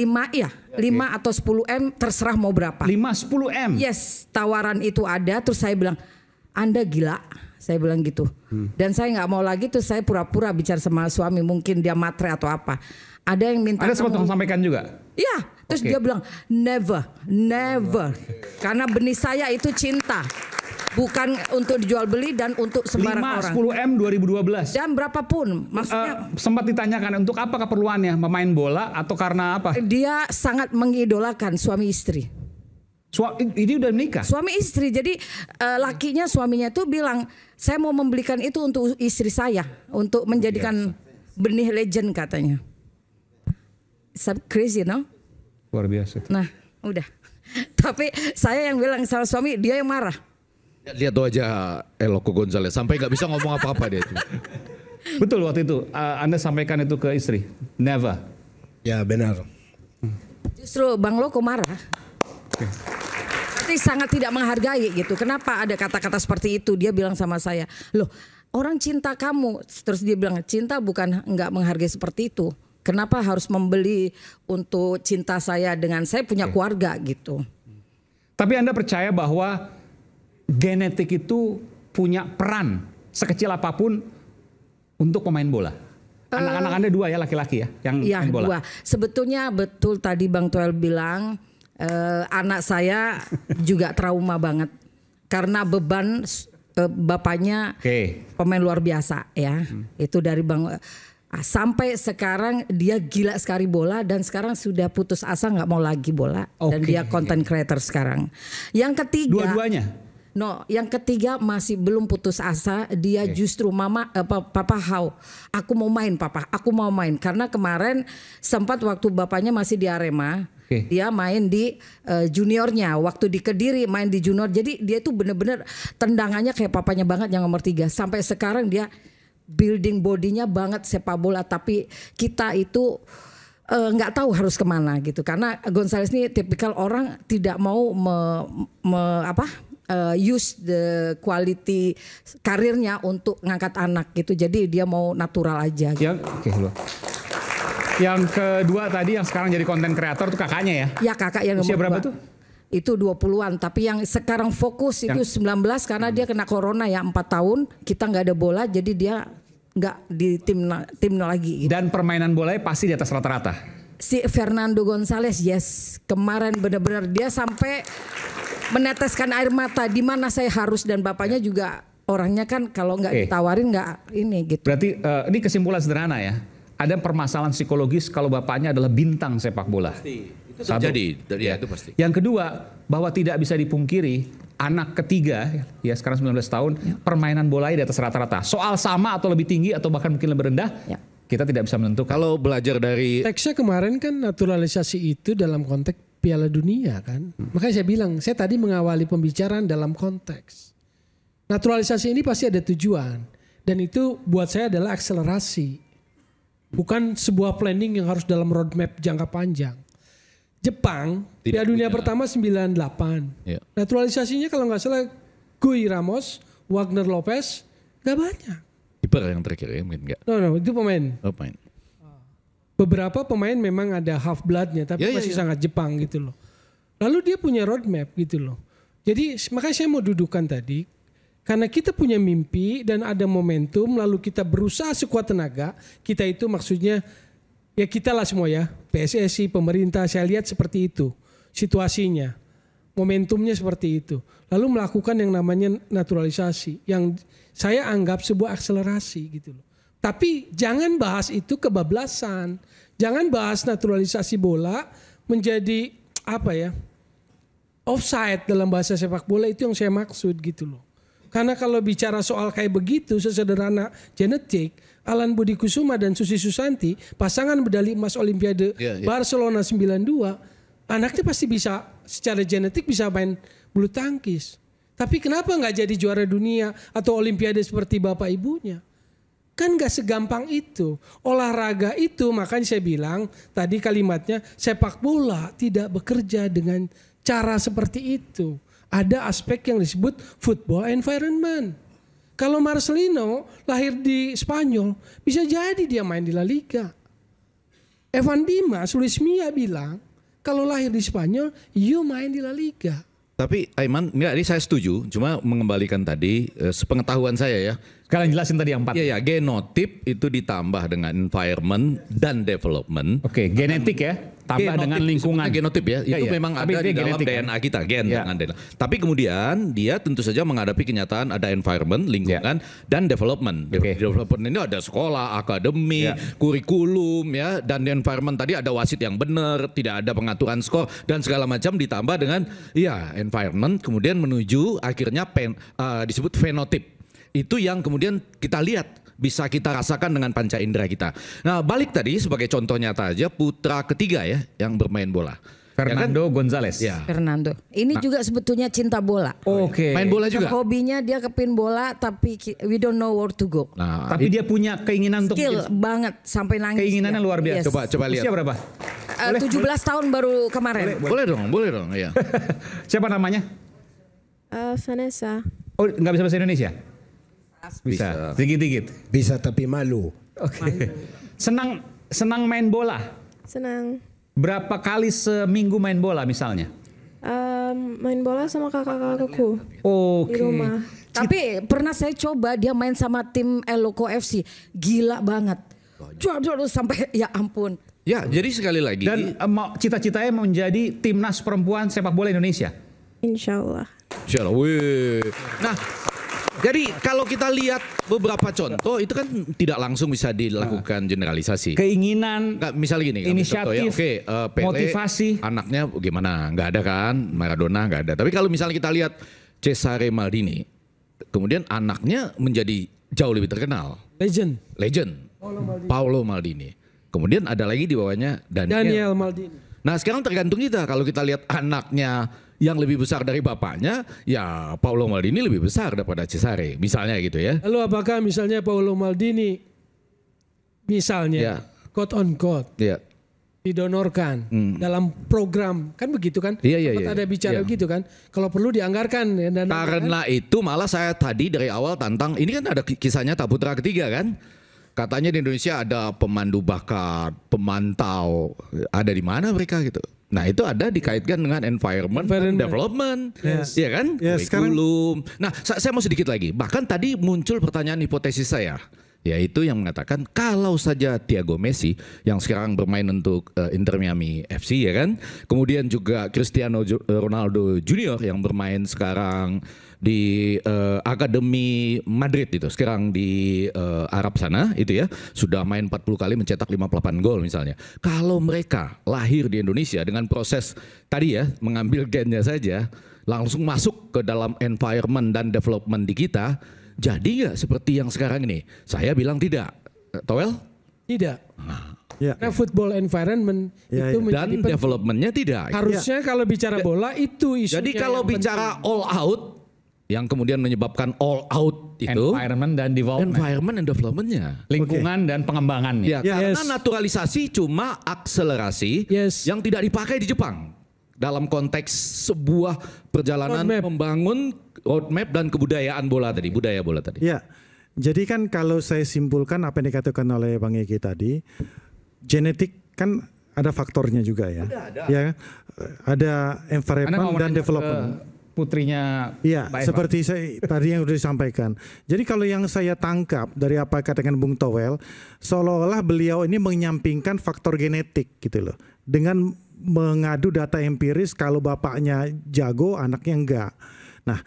atau 10 M terserah mau berapa. 5-10 M? Yes, tawaran itu ada. Terus saya bilang, Anda gila. Saya bilang gitu. Dan saya nggak mau lagi, terus saya pura-pura bicara sama suami, mungkin dia matre atau apa. Ada yang minta. Ada sempat sampaikan juga? Iya, terus dia bilang never. Karena benih saya itu cinta. Bukan untuk dijual beli dan untuk sembarang orang. 5-10 M 2012. Dan berapapun, maksudnya. Sempat ditanyakan untuk apa keperluannya, pemain bola atau karena apa? Dia sangat mengidolakan suami istri. Ini udah menikah? Suami istri, jadi suaminya itu bilang, saya mau membelikan itu untuk istri saya, untuk menjadikan benih legend katanya. Crazy, no? Luar biasa. Nah, udah. Tapi saya yang bilang sama suami, dia yang marah. Lihat tuh aja Eloko Gonzales, sampai nggak bisa ngomong apa-apa dia itu. Betul waktu itu Anda sampaikan itu ke istri? Never. Ya benar. Justru Bang Loko marah. Berarti sangat tidak menghargai gitu. Kenapa ada kata-kata seperti itu? Dia bilang sama saya, loh orang cinta kamu. Terus dia bilang, cinta bukan nggak menghargai seperti itu. Kenapa harus membeli untuk cinta saya dengan saya punya keluarga gitu. Tapi Anda percaya bahwa genetik itu punya peran sekecil apapun untuk pemain bola? Anak-anak Anda 2 ya, laki-laki ya yang main bola? 2. Sebetulnya betul tadi Bang Toel bilang, anak saya juga trauma banget. Karena beban bapaknya pemain luar biasa ya. Itu dari Bang... Sampai sekarang dia gila sekali bola dan sekarang sudah putus asa nggak mau lagi bola dan dia content creator sekarang. Yang ketiga, dua-duanya? No, yang ketiga masih belum putus asa. Dia justru papa aku mau main papa, aku mau main. Karena kemarin sempat waktu bapaknya masih di Arema, dia main di juniornya. Waktu di Kediri main di junior. Jadi dia itu bener-bener tendangannya kayak papanya banget yang nomor 3. Sampai sekarang dia building bodinya banget sepak bola, tapi kita itu nggak tahu harus kemana gitu. Karena Gonzales ini tipikal orang tidak mau use the quality karirnya untuk ngangkat anak gitu. Jadi dia mau natural aja. Gitu. Yang kedua tadi yang sekarang jadi content creator itu kakaknya ya? Ya kakak yang usia berapa tuh? Itu 20-an, tapi yang sekarang fokus itu 19 karena dia kena corona ya 4 tahun, kita nggak ada bola jadi dia nggak di tim lagi. Gitu. Dan permainan bolanya pasti di atas rata-rata. Si Fernando Gonzales, yes, kemarin benar-benar dia sampai meneteskan air mata di mana saya harus, dan bapaknya juga orangnya kan kalau nggak ditawarin nggak ini gitu. Berarti ini kesimpulan sederhana ya, ada permasalahan psikologis kalau bapaknya adalah bintang sepak bola. Itu terjadi, ya itu pasti. Yang kedua, bahwa tidak bisa dipungkiri anak ketiga ya sekarang 19 tahun permainan bolanya di atas rata-rata. Soal sama atau lebih tinggi atau bahkan mungkin lebih rendah, kita tidak bisa menentukan. Kalau belajar dari teksnya kemarin kan naturalisasi itu dalam konteks Piala Dunia kan. Makanya saya bilang, saya tadi mengawali pembicaraan dalam konteks naturalisasi ini pasti ada tujuan, dan itu buat saya adalah akselerasi, bukan sebuah planning yang harus dalam roadmap jangka panjang. Jepang, Piala Dunia pertama 98. Naturalisasinya kalau nggak salah Guy Ramos, Wagner Lopez, gak banyak. Kiper yang terakhir ya mungkin enggak. No, itu pemain. Oh, pemain. Beberapa pemain memang ada half bloodnya, tapi masih sangat Jepang gitu loh. Lalu dia punya roadmap gitu loh. Jadi makanya saya mau dudukan tadi, karena kita punya mimpi dan ada momentum, lalu kita berusaha sekuat tenaga. Kita itu maksudnya ya kita lah semua ya, PSSI, pemerintah, saya lihat seperti itu situasinya. Momentumnya seperti itu. Lalu melakukan yang namanya naturalisasi, yang saya anggap sebuah akselerasi gitu loh. Tapi jangan bahas itu kebablasan. Jangan bahas naturalisasi bola menjadi apa ya? Offside dalam bahasa sepak bola, itu yang saya maksud gitu loh. Karena kalau bicara soal kayak begitu sesederhana genetik, Alan Budi Kusuma dan Susi Susanti, pasangan medali emas Olimpiade Barcelona 92, anaknya pasti bisa secara genetik bisa main bulu tangkis. Tapi kenapa nggak jadi juara dunia atau Olimpiade seperti bapak ibunya? Kan gak segampang itu. Olahraga itu, makanya saya bilang tadi kalimatnya, sepak bola tidak bekerja dengan cara seperti itu. Ada aspek yang disebut football environment. Kalau Marcelino lahir di Spanyol, bisa jadi dia main di La Liga. Evan Dimas, Luis Milla bilang, kalau lahir di Spanyol, you main di La Liga. Tapi Aiman, enggak, ini saya setuju. Cuma mengembalikan tadi, sepengetahuan saya ya. Kalian jelasin tadi yang 4. Iya, genotip itu ditambah dengan environment dan development. Oke, genetik ya, tambah dengan lingkungan. Genotip ya, itu memang ada di dalam DNA kita, gen dengan DNA. Tapi kemudian dia tentu saja menghadapi kenyataan ada environment, lingkungan, dan development. Development ini ada sekolah, akademi, kurikulum ya, dan environment tadi ada wasit yang benar, tidak ada pengaturan skor dan segala macam ditambah dengan environment, kemudian menuju akhirnya disebut fenotip. Itu yang kemudian kita lihat, bisa kita rasakan dengan panca indera kita. Nah, balik tadi sebagai contoh nyata aja, putra ketiga ya yang bermain bola. Fernando Gonzalez. Ya. Fernando. Ini juga sebetulnya cinta bola. Oke. Main bola juga. Hobinya dia kepin bola, tapi we don't know where to go. Nah, tapi dia punya keinginan untuk skill banget sampai nangis. Keinginannya luar biasa. Coba lihat. Usia berapa? 17 tahun baru kemarin. Boleh dong. Ya. Siapa namanya? Vanessa. Oh, nggak bisa bahasa Indonesia? Bisa. Dikit-dikit. Bisa tapi malu. Oke. Senang main bola? Senang. Berapa kali seminggu main bola misalnya? Main bola sama kakak-kakakku di rumah. Tapi pernah saya coba dia main sama tim Eloko FC. Gila banget. Sampai ya ampun. Ya, jadi sekali lagi. Dan cita-citanya menjadi timnas perempuan sepak bola Indonesia? Insyaallah. Wih. Nah, jadi kalau kita lihat beberapa contoh itu kan tidak langsung bisa dilakukan generalisasi. Keinginan, misalnya gini, inisiatif, Pele, motivasi. Anaknya gimana? Nggak ada kan? Maradona nggak ada. Tapi kalau misalnya kita lihat Cesare Maldini, kemudian anaknya menjadi jauh lebih terkenal. Legend. Paolo Maldini. Kemudian ada lagi di bawahnya Daniel Maldini. Nah, sekarang tergantung kita. Kalau kita lihat anaknya yang lebih besar dari bapaknya, ya Paolo Maldini lebih besar daripada Cesare, misalnya gitu ya. Lalu apakah misalnya Paolo Maldini quote on quote didonorkan dalam program, kan begitu kan? Ada bicara gitu kan? Kalau perlu dianggarkan. Karena itu malah saya tadi dari awal tantang, ini kan ada kisahnya tak putra ketiga kan? Katanya di Indonesia ada pemandu bakat, pemantau, ada di mana mereka gitu. Nah, itu ada dikaitkan dengan environment. Development, ya kan? Kurikulum. Nah, saya mau sedikit lagi. Bahkan tadi muncul pertanyaan hipotesis saya, yaitu yang mengatakan kalau saja Thiago Messi yang sekarang bermain untuk Inter Miami FC, ya kan? Kemudian juga Cristiano Ronaldo Junior yang bermain sekarang di Akademi Madrid itu, sekarang di Arab sana itu ya, sudah main 40 kali mencetak 58 gol misalnya. Kalau mereka lahir di Indonesia dengan proses tadi ya, mengambil gennya saja, langsung masuk ke dalam environment dan development di kita, jadi nggak seperti yang sekarang ini? Saya bilang tidak. Towel? Tidak. Karena football environment itu dan developmentnya tidak. Harusnya kalau bicara bola itu isunya. Jadi kalau bicara all out, yang kemudian menyebabkan all out itu environment dan developmentnya, lingkungan dan pengembangannya. Karena naturalisasi cuma akselerasi yang tidak dipakai di Jepang dalam konteks sebuah perjalanan membangun roadmap dan kebudayaan bola tadi, budaya bola tadi. Ya, jadi kan kalau saya simpulkan apa yang dikatakan oleh Bang Egi tadi, genetik kan ada faktornya juga ya. Ya, ada environment dan development. Putrinya ya, seperti saya tadi yang sudah disampaikan. Jadi kalau yang saya tangkap dari apa katakan Bung Towel, seolah-olah beliau ini menyampingkan faktor genetik gitu loh, dengan mengadu data empiris kalau bapaknya jago, anaknya enggak. Nah,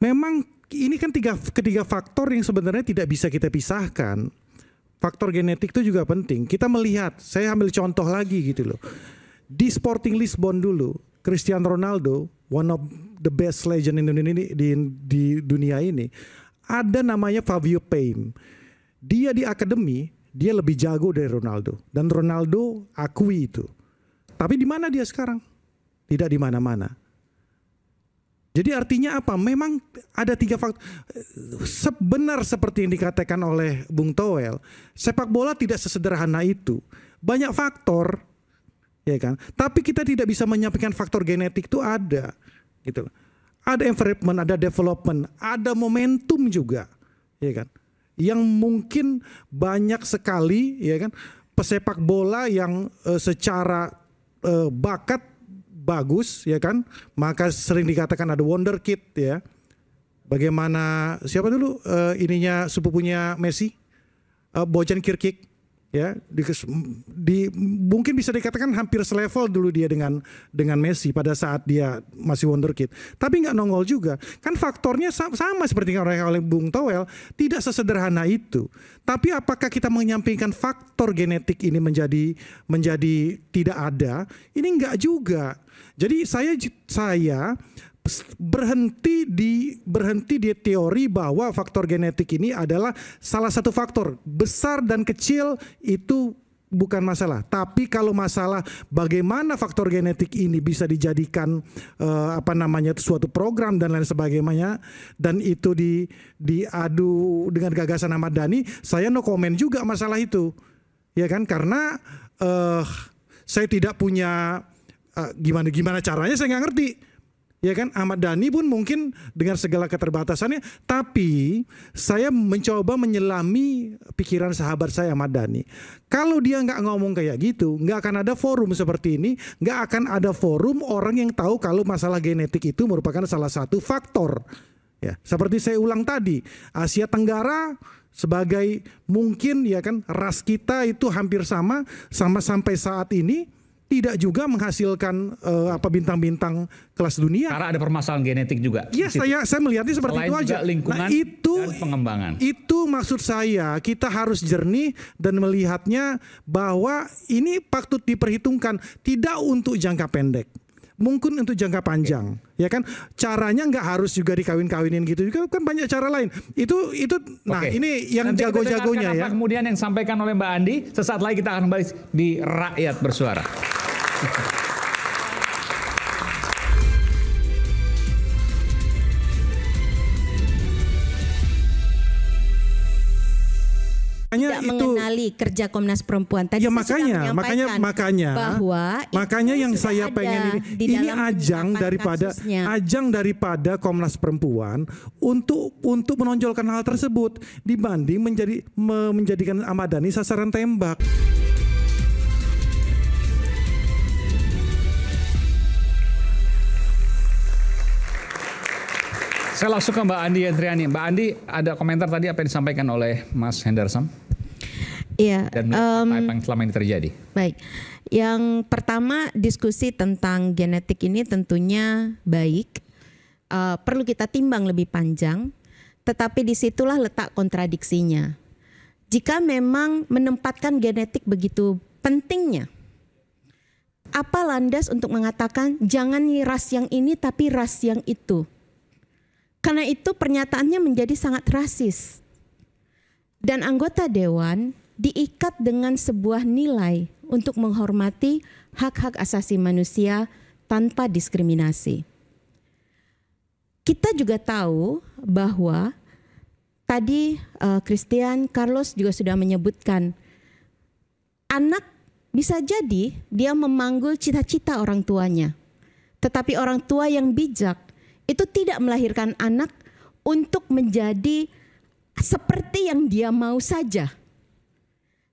memang ini kan ketiga faktor yang sebenarnya tidak bisa kita pisahkan. Faktor genetik itu juga penting. Kita melihat, saya ambil contoh lagi gitu loh. Di Sporting Lisbon dulu, Cristiano Ronaldo, one of the best legend di dunia ini, ada namanya Fabio Paim. Dia di akademi, dia lebih jago dari Ronaldo, dan Ronaldo akui itu. Tapi di mana dia sekarang? Tidak di mana-mana. Jadi artinya apa? Memang ada tiga faktor. Sebenar seperti yang dikatakan oleh Bung Towel, sepak bola tidak sesederhana itu. Banyak faktor. Ya kan? Tapi kita tidak bisa menyampaikan faktor genetik itu ada, gitu. Ada environment, ada development, ada momentum juga, ya kan? Yang mungkin banyak sekali, ya kan, pesepak bola yang secara bakat bagus, ya kan? Maka sering dikatakan ada wonderkid, ya. Bagaimana siapa dulu ininya sepupunya Messi, Bojan Kirkic. Ya, mungkin bisa dikatakan hampir selevel dulu dia dengan Messi pada saat dia masih wonderkid. Tapi nggak nongol juga. Kan faktornya sama seperti oleh Bung Towel, tidak sesederhana itu. Tapi apakah kita menyampingkan faktor genetik ini menjadi tidak ada? Ini nggak juga. Jadi saya berhenti di teori bahwa faktor genetik ini adalah salah satu faktor. Besar dan kecil itu bukan masalah. Tapi kalau masalah bagaimana faktor genetik ini bisa dijadikan suatu program dan lain sebagainya, dan itu diadu dengan gagasan Ahmad Dhani, saya no comment juga masalah itu. Ya kan, karena saya tidak punya gimana caranya, saya nggak ngerti. Ya kan, Ahmad Dhani pun mungkin dengan segala keterbatasannya, tapi saya mencoba menyelami pikiran sahabat saya Ahmad Dhani. Kalau dia nggak ngomong kayak gitu, nggak akan ada forum seperti ini, nggak akan ada forum orang yang tahu kalau masalah genetik itu merupakan salah satu faktor. Ya, seperti saya ulang tadi, Asia Tenggara sebagai mungkin ya kan ras kita itu hampir sama sampai saat ini. Tidak juga menghasilkan bintang-bintang kelas dunia. Karena ada permasalahan genetik juga. Iya, saya melihatnya seperti selain itu aja. Lingkungan dan pengembangan. Itu maksud saya, kita harus jernih dan melihatnya bahwa ini patut diperhitungkan, tidak untuk jangka pendek. Mungkin untuk jangka panjang, ya kan? Caranya nggak harus juga dikawin-kawinin gitu juga, kan banyak cara lain. Itu, nah ini yang jago-jagonya ya. Apa kemudian yang disampaikan oleh Mbak Andi, sesaat lagi kita akan kembali di Rakyat Bersuara. Tidak mengenali kerja Komnas Perempuan. Tadi ya makanya yang saya pengen ini ajang daripada Komnas Perempuan untuk menonjolkan hal tersebut dibanding menjadikan Ahmad Dhani sasaran tembak. Saya langsung ke Mbak Andi Andriani. Mbak Andi, ada komentar tadi apa yang disampaikan oleh Mas Henderson? Iya. Dan apa yang selama ini terjadi? Baik. Yang pertama, diskusi tentang genetik ini tentunya baik. Perlu kita timbang lebih panjang. Tetapi disitulah letak kontradiksinya. Jika memang menempatkan genetik begitu pentingnya, apa landas untuk mengatakan jangan ras yang ini tapi ras yang itu? Karena itu pernyataannya menjadi sangat rasis. Dan anggota dewan diikat dengan sebuah nilai untuk menghormati hak-hak asasi manusia tanpa diskriminasi. Kita juga tahu bahwa tadi Christian Carlos juga sudah menyebutkan anak bisa jadi dia memanggul cita-cita orang tuanya. Tetapi orang tua yang bijak itu tidak melahirkan anak untuk menjadi seperti yang dia mau saja.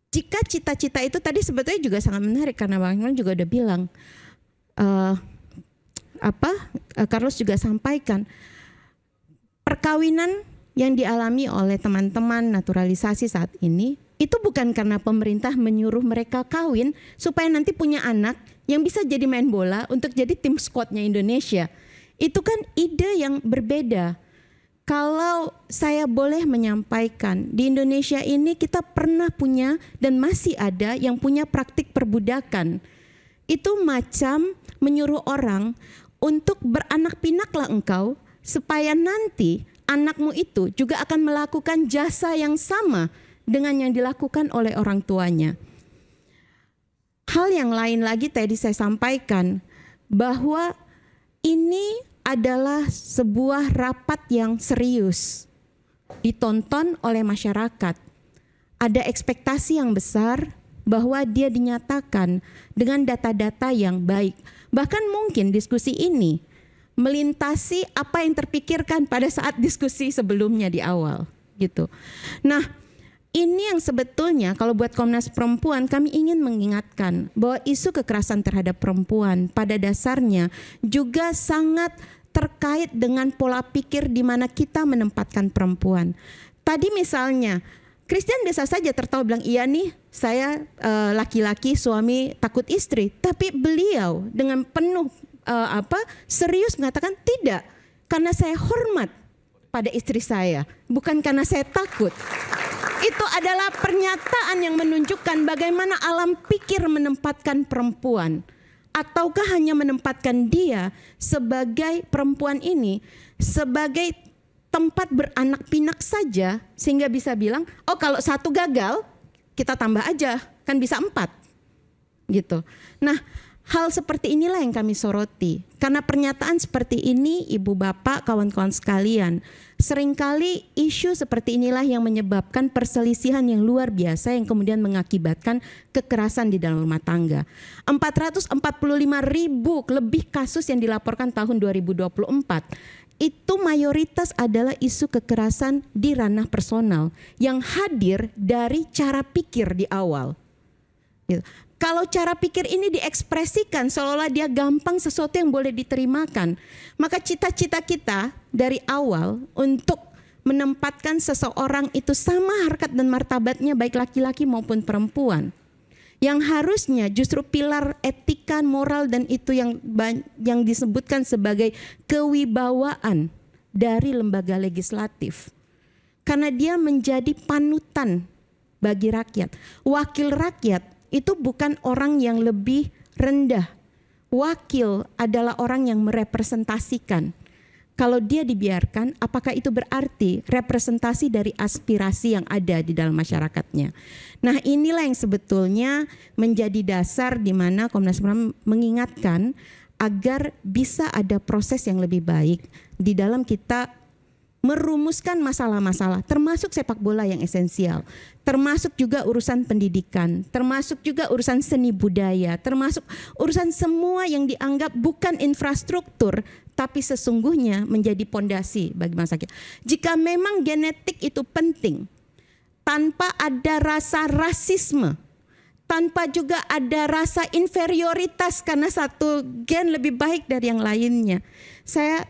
Jika cita-cita itu tadi sebetulnya juga sangat menarik karena Bang Iman juga udah bilang, Carlos juga sampaikan, perkawinan yang dialami oleh teman-teman naturalisasi saat ini itu bukan karena pemerintah menyuruh mereka kawin supaya nanti punya anak yang bisa jadi main bola untuk jadi tim squadnya Indonesia. Itu kan ide yang berbeda. Kalau saya boleh menyampaikan, di Indonesia ini kita pernah punya dan masih ada yang punya praktik perbudakan. Itu macam menyuruh orang untuk beranak pinaklah engkau supaya nanti anakmu itu juga akan melakukan jasa yang sama dengan yang dilakukan oleh orang tuanya. Hal yang lain lagi tadi saya sampaikan bahwa ini adalah sebuah rapat yang serius ditonton oleh masyarakat. Ada ekspektasi yang besar bahwa dia dinyatakan dengan data-data yang baik. Bahkan mungkin diskusi ini melintasi apa yang terpikirkan pada saat diskusi sebelumnya di awal gitu. Nah, ini yang sebetulnya kalau buat Komnas Perempuan kami ingin mengingatkan bahwa isu kekerasan terhadap perempuan pada dasarnya juga sangat terkait dengan pola pikir di mana kita menempatkan perempuan. Tadi misalnya Christian biasa saja tertawa bilang, iya nih saya laki-laki suami takut istri, tapi beliau dengan penuh serius mengatakan tidak, karena saya hormat pada istri saya, bukan karena saya takut. Itu adalah pernyataan yang menunjukkan bagaimana alam pikir menempatkan perempuan. Ataukah hanya menempatkan dia sebagai perempuan ini sebagai tempat beranak pinak saja, sehingga bisa bilang, oh kalau satu gagal kita tambah aja, kan bisa 4 gitu. Nah, hal seperti inilah yang kami soroti. Karena pernyataan seperti ini, ibu bapak, kawan-kawan sekalian, seringkali isu seperti inilah yang menyebabkan perselisihan yang luar biasa yang kemudian mengakibatkan kekerasan di dalam rumah tangga. 445.000 lebih kasus yang dilaporkan tahun 2024. Itu mayoritas adalah isu kekerasan di ranah personal yang hadir dari cara pikir di awal. Gitu. Kalau cara pikir ini diekspresikan seolah-olah dia gampang sesuatu yang boleh diterimakan, maka cita-cita kita dari awal untuk menempatkan seseorang itu sama harkat dan martabatnya baik laki-laki maupun perempuan, yang harusnya justru pilar etika, moral dan itu yang disebutkan sebagai kewibawaan dari lembaga legislatif. Karena dia menjadi panutan bagi rakyat. Wakil rakyat itu bukan orang yang lebih rendah. Wakil adalah orang yang merepresentasikan. Kalau dia dibiarkan, apakah itu berarti representasi dari aspirasi yang ada di dalam masyarakatnya? Nah, inilah yang sebetulnya menjadi dasar di mana Komnas Perempuan mengingatkan agar bisa ada proses yang lebih baik di dalam kita merumuskan masalah-masalah, termasuk sepak bola yang esensial, termasuk juga urusan pendidikan, termasuk juga urusan seni budaya, termasuk urusan semua yang dianggap bukan infrastruktur, tapi sesungguhnya menjadi pondasi bagi bangsa kita. Jika memang genetik itu penting, tanpa ada rasa rasisme, tanpa juga ada rasa inferioritas karena satu gen lebih baik dari yang lainnya, saya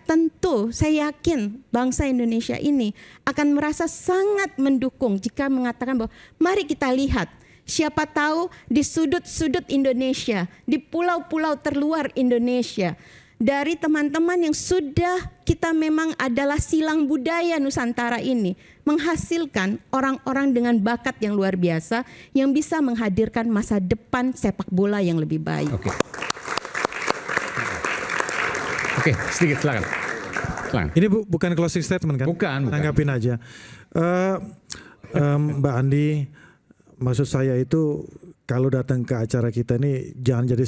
yakin bangsa Indonesia ini akan merasa sangat mendukung jika mengatakan bahwa mari kita lihat, siapa tahu di sudut-sudut Indonesia, di pulau-pulau terluar Indonesia, dari teman-teman yang sudah kita memang adalah silang budaya Nusantara ini, menghasilkan orang-orang dengan bakat yang luar biasa yang bisa menghadirkan masa depan sepak bola yang lebih baik. Oke, sedikit silakan. Ini bukan closing statement kan? Bukan. Tanggapin aja. Mbak Andi, maksud saya itu kalau datang ke acara kita ini jangan jadi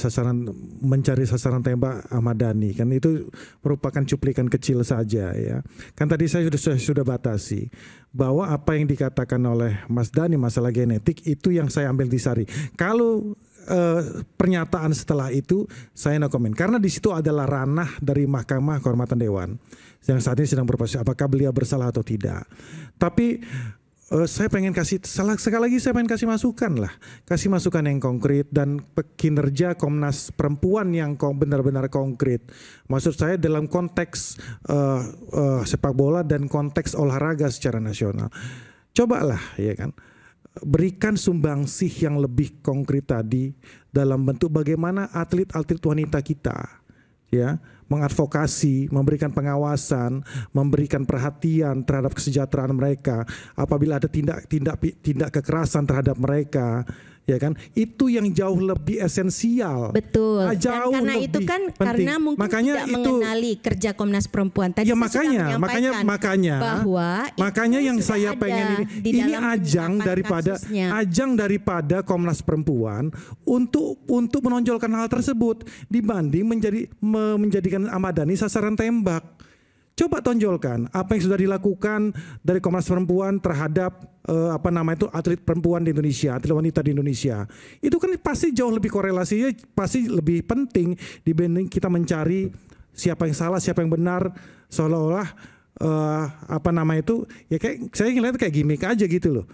mencari sasaran tembak Ahmad Dhani, kan itu merupakan cuplikan kecil saja ya. Kan tadi saya sudah batasi bahwa apa yang dikatakan oleh Mas Dhani masalah genetik itu yang saya ambil disari. Kalau pernyataan setelah itu saya no comment karena di situ adalah ranah dari Mahkamah Kehormatan Dewan yang saat ini sedang berproses apakah beliau bersalah atau tidak. Tapi saya pengen sekali lagi saya pengen kasih masukan yang konkret dan kinerja Komnas Perempuan yang benar-benar konkret. Maksud saya dalam konteks sepak bola dan konteks olahraga secara nasional. Cobalah ya kan, berikan sumbangsih yang lebih konkret tadi dalam bentuk bagaimana atlet-atlet wanita kita ya mengadvokasi, memberikan pengawasan, memberikan perhatian terhadap kesejahteraan mereka apabila ada tindak kekerasan terhadap mereka, ya kan? Itu yang jauh lebih esensial. Betul. Jauh dan karena lebih itu kan penting. karena mungkin makanya tidak itu, mengenali kerja Komnas Perempuan. Tadi ya saya makanya yang saya pengen ini ajang daripada Komnas Perempuan untuk menonjolkan hal tersebut dibanding menjadikan Ahmad Dhani sasaran tembak. Coba tonjolkan apa yang sudah dilakukan dari Komnas Perempuan terhadap atlet perempuan di Indonesia, atlet wanita di Indonesia. Itu kan pasti jauh lebih korelasinya, pasti lebih penting dibanding kita mencari siapa yang salah, siapa yang benar, seolah-olah ya kayak saya ngeliat kayak gimmick aja gitu loh.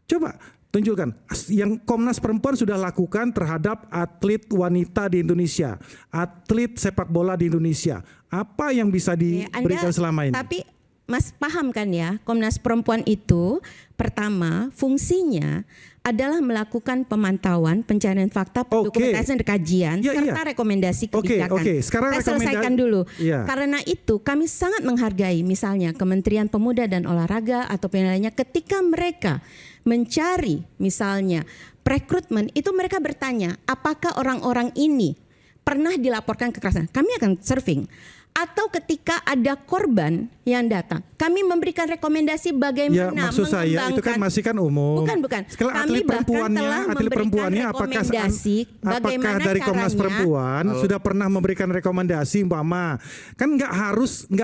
Coba tunjukkan yang Komnas Perempuan sudah lakukan terhadap atlet wanita di Indonesia, atlet sepak bola di Indonesia. Apa yang bisa diberikan selama ini? Tapi Mas paham kan ya, Komnas Perempuan itu pertama fungsinya adalah melakukan pemantauan, pencarian fakta, pendokumentasian, kajian, serta rekomendasi kebijakan. Sekarang saya selesaikan dulu. Karena itu kami sangat menghargai misalnya Kementerian Pemuda dan Olahraga atau lainnya ketika mereka mencari misalnya rekrutmen itu mereka bertanya apakah orang-orang ini pernah dilaporkan kekerasan. Kami akan surfing. Atau ketika ada korban yang datang, kami memberikan rekomendasi bagaimana maksud saya itu kan masih kan umum. Bukan. Kami bahkan telah memberikan rekomendasi apakah dari Komnas Perempuan sudah pernah memberikan rekomendasi umpama kan nggak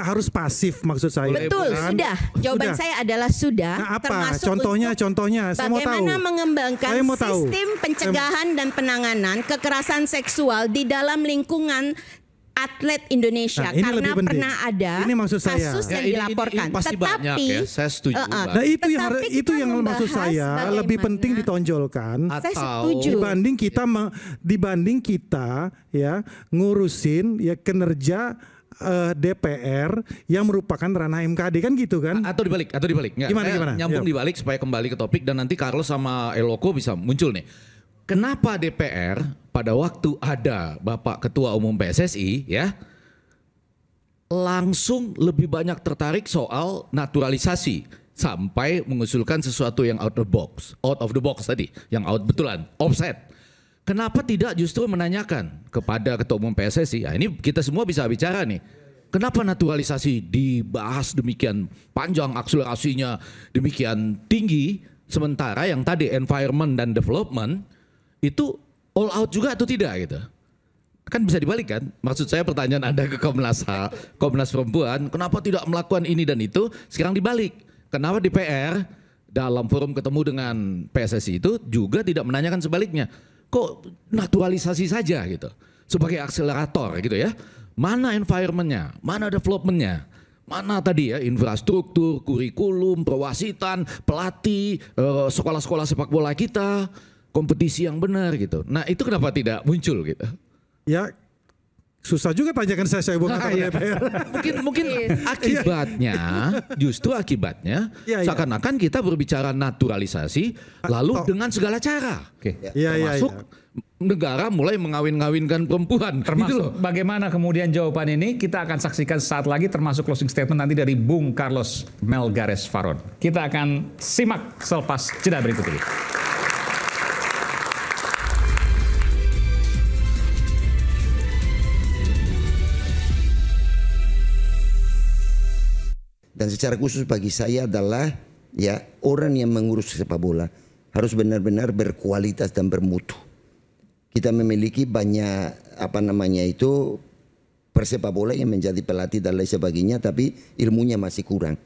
harus pasif maksud saya. Betul, kan? Sudah. Jawaban saya adalah sudah. Nah, apa? Contohnya saya mau tahu. Bagaimana mengembangkan sistem pencegahan dan penanganan kekerasan seksual di dalam lingkungan atlet Indonesia karena pernah ada kasus yang dilaporkan. Pasti banyak ya, saya setuju. Nah itu yang maksud saya lebih penting ditonjolkan dibanding kita ya ngurusin ya kinerja DPR yang merupakan ranah MKD kan gitu kan? Atau dibalik. Nggak, gimana? Nyambung dibalik supaya kembali ke topik dan nanti Carlos sama Eloko bisa muncul nih. Kenapa DPR pada waktu ada Bapak Ketua Umum PSSI ya langsung lebih banyak tertarik soal naturalisasi sampai mengusulkan sesuatu yang out of the box tadi, yang out betulan, offset. Kenapa tidak justru menanyakan kepada Ketua Umum PSSI? Nah, ini kita semua bisa bicara nih. Kenapa naturalisasi dibahas demikian panjang, akselerasinya demikian tinggi, sementara yang tadi environment dan development itu all out juga atau tidak gitu? Kan bisa dibalik kan? Maksud saya pertanyaan Anda ke Komnas Perempuan, kenapa tidak melakukan ini dan itu? Sekarang dibalik. Kenapa DPR dalam forum ketemu dengan PSSI itu juga tidak menanyakan sebaliknya? Kok naturalisasi saja gitu? Sebagai akselerator gitu ya. Mana environmentnya? Mana developmentnya? Mana tadi ya infrastruktur, kurikulum, perwasitan, pelatih, sekolah-sekolah sepak bola kita, kompetisi yang benar gitu. Nah itu kenapa tidak muncul gitu? Ya susah juga tanyakan saya bukan DPR. Mungkin akibatnya justru seakan-akan kita berbicara naturalisasi lalu dengan segala cara. Termasuk negara mulai mengawin-ngawinkan perempuan. Termasuk gitu loh. Bagaimana kemudian jawaban ini kita akan saksikan saat lagi termasuk closing statement nanti dari Bung Carlos Melgares Faron. Kita akan simak selepas jeda berikut ini. Dan secara khusus bagi saya adalah ya orang yang mengurus sepak bola harus benar-benar berkualitas dan bermutu. Kita memiliki banyak persepak bola yang menjadi pelatih dan lain sebagainya, tapi ilmunya masih kurang.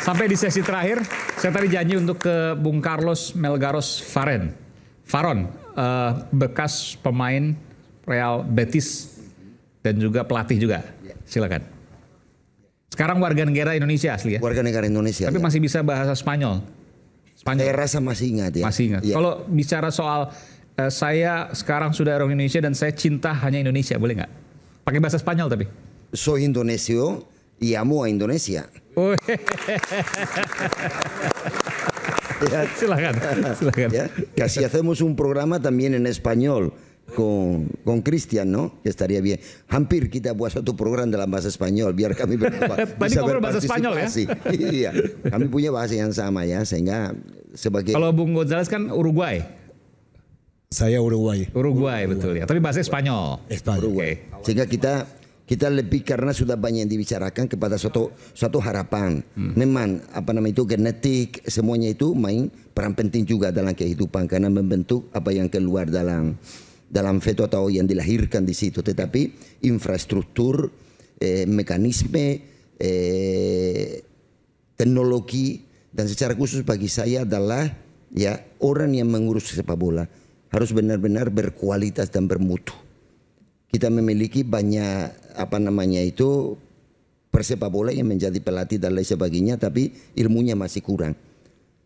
Sampai di sesi terakhir, saya tadi janji untuk ke Bung Carlos Melgaros Faron, bekas pemain Real Betis dan juga pelatih juga. Silakan. Sekarang warga negara Indonesia asli ya? Warga negara Indonesia. Tapi masih bisa bahasa Spanyol. Saya rasa masih ingat ya. Masih ingat. Ya. Kalau bicara soal saya sekarang sudah orang Indonesia dan saya cinta hanya Indonesia, boleh nggak? Pakai bahasa Spanyol tapi. Soy indonesio y amo a Indonesia. Ya, silakan. Ya, casi hacemos un programa también en español con Cristian, ¿no? Que estaría bien. Hampir kita buat satu program dalam bahasa Spanyol biar kami bisa berpartisipasi. Iya, kami punya bahasa yang sama ya, sehingga sebagai. Kalau Bung Gonzales kan Uruguay. Saya Uruguay. Uruguay betul ya. Tapi bahasa Spanyol. Uruguay. Sehingga kita lebih karena sudah banyak yang dibicarakan kepada suatu harapan. Memang itu genetik semuanya itu main peran penting juga dalam kehidupan karena membentuk apa yang keluar dalam feto atau yang dilahirkan di situ. Tetapi infrastruktur, mekanisme, teknologi dan secara khusus bagi saya adalah ya orang yang mengurus sepak bola harus benar-benar berkualitas dan bermutu. Kita memiliki banyak persepak bola yang menjadi pelatih dan lain sebagainya, tapi ilmunya masih kurang.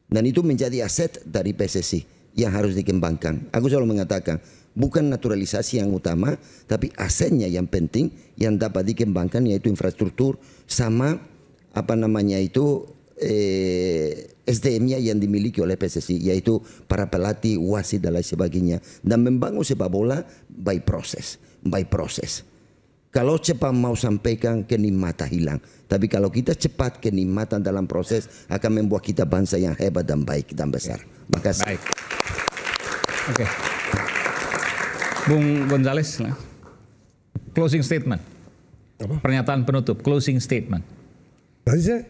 Dan itu menjadi aset dari PSSI yang harus dikembangkan. Aku selalu mengatakan, bukan naturalisasi yang utama, tapi asetnya yang penting yang dapat dikembangkan yaitu infrastruktur sama SDM-nya yang dimiliki oleh PSSI, yaitu para pelatih, wasit dan lain sebagainya. Dan membangun sepak bola by proses. Kalau cepat mau sampaikan, kenikmatan hilang. Tapi kalau kita cepat, kenikmatan dalam proses akan membuat kita bangsa yang hebat dan baik dan besar. Makasih. Baik. Oke. Bung Gonzales, closing statement. Apa? Pernyataan penutup, closing statement. Tadi saya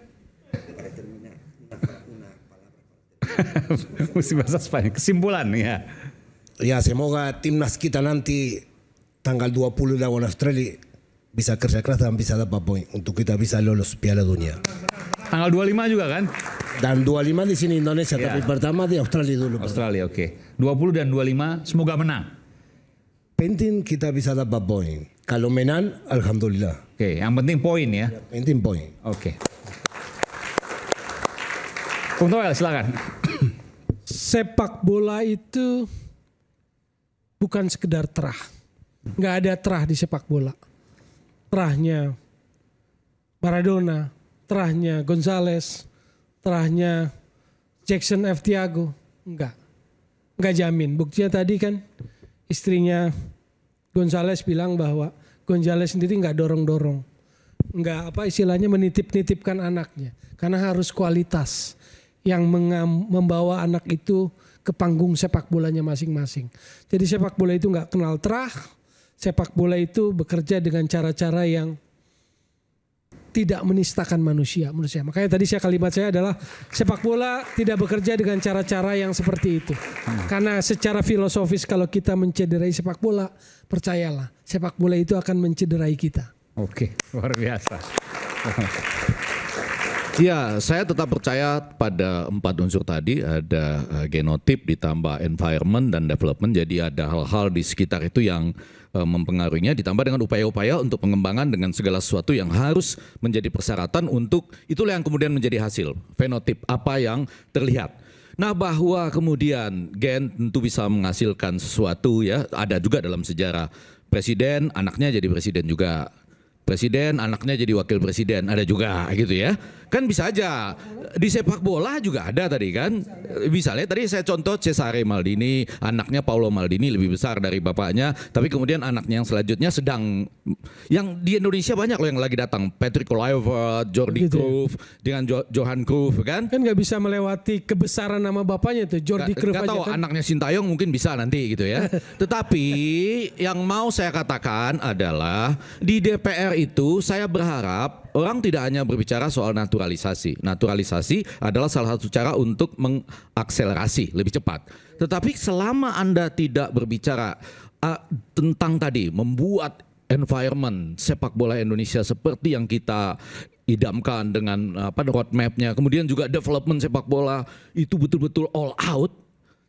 mesti bahasa Spanyol. Kesimpulan ya. Ya, semoga timnas kita nanti tanggal 20 lawan Australia bisa kerja keras dan bisa dapat poin untuk kita bisa lolos Piala Dunia. Tanggal 25 juga kan? Dan 25 di sini Indonesia, tapi pertama di Australia dulu. Australia, oke. 20 dan 25 semoga menang. Penting kita bisa dapat poin. Kalau menang, alhamdulillah. Oke, yang penting poin ya. Penting poin. Oke. Bung Toel, silakan. Sepak bola itu bukan sekedar terah. Nggak ada terah di sepak bola. Terahnya Maradona, terahnya Gonzales, terahnya Jackson F. Thiago. Enggak jamin. Buktinya tadi kan istrinya Gonzales bilang bahwa Gonzales sendiri nggak dorong-dorong. Nggak istilahnya menitip-nitipkan anaknya. Karena harus kualitas yang membawa anak itu ke panggung sepak bolanya masing-masing. Jadi sepak bola itu nggak kenal terah. Sepak bola itu bekerja dengan cara-cara yang tidak menistakan manusia. Makanya tadi kalimat saya adalah sepak bola tidak bekerja dengan cara-cara yang seperti itu. Karena secara filosofis kalau kita mencederai sepak bola, percayalah sepak bola itu akan mencederai kita. Oke, luar biasa. Ya, saya tetap percaya pada 4 unsur tadi, ada genotip ditambah environment dan development. Jadi ada hal-hal di sekitar itu yang mempengaruhinya, ditambah dengan upaya-upaya untuk pengembangan dengan segala sesuatu yang harus menjadi persyaratan untuk itulah yang kemudian menjadi hasil fenotip apa yang terlihat. Nah, bahwa kemudian gen tentu bisa menghasilkan sesuatu ya, ada juga dalam sejarah presiden anaknya jadi presiden juga. Presiden anaknya jadi wakil presiden ada juga gitu ya. Kan bisa aja di sepak bola juga ada tadi kan. Misalnya tadi saya contoh Cesare Maldini, anaknya Paolo Maldini lebih besar dari bapaknya, tapi kemudian anaknya yang selanjutnya sedang, yang di Indonesia banyak loh yang lagi datang, Patrick Kluivert, Jordi Cruyff dengan Johan Cruyff kan. Kan nggak bisa melewati kebesaran nama bapaknya tuh Jordi Cruyff aja tahu, kan. Anaknya Sintayong mungkin bisa nanti gitu ya. Tetapi yang mau saya katakan adalah di DPR itu saya berharap orang tidak hanya berbicara soal naturalisasi. Naturalisasi adalah salah satu cara untuk mengakselerasi lebih cepat. Tetapi selama Anda tidak berbicara tentang tadi membuat environment sepak bola Indonesia seperti yang kita idamkan dengan roadmap-nya. Kemudian juga development sepak bola itu betul-betul all out.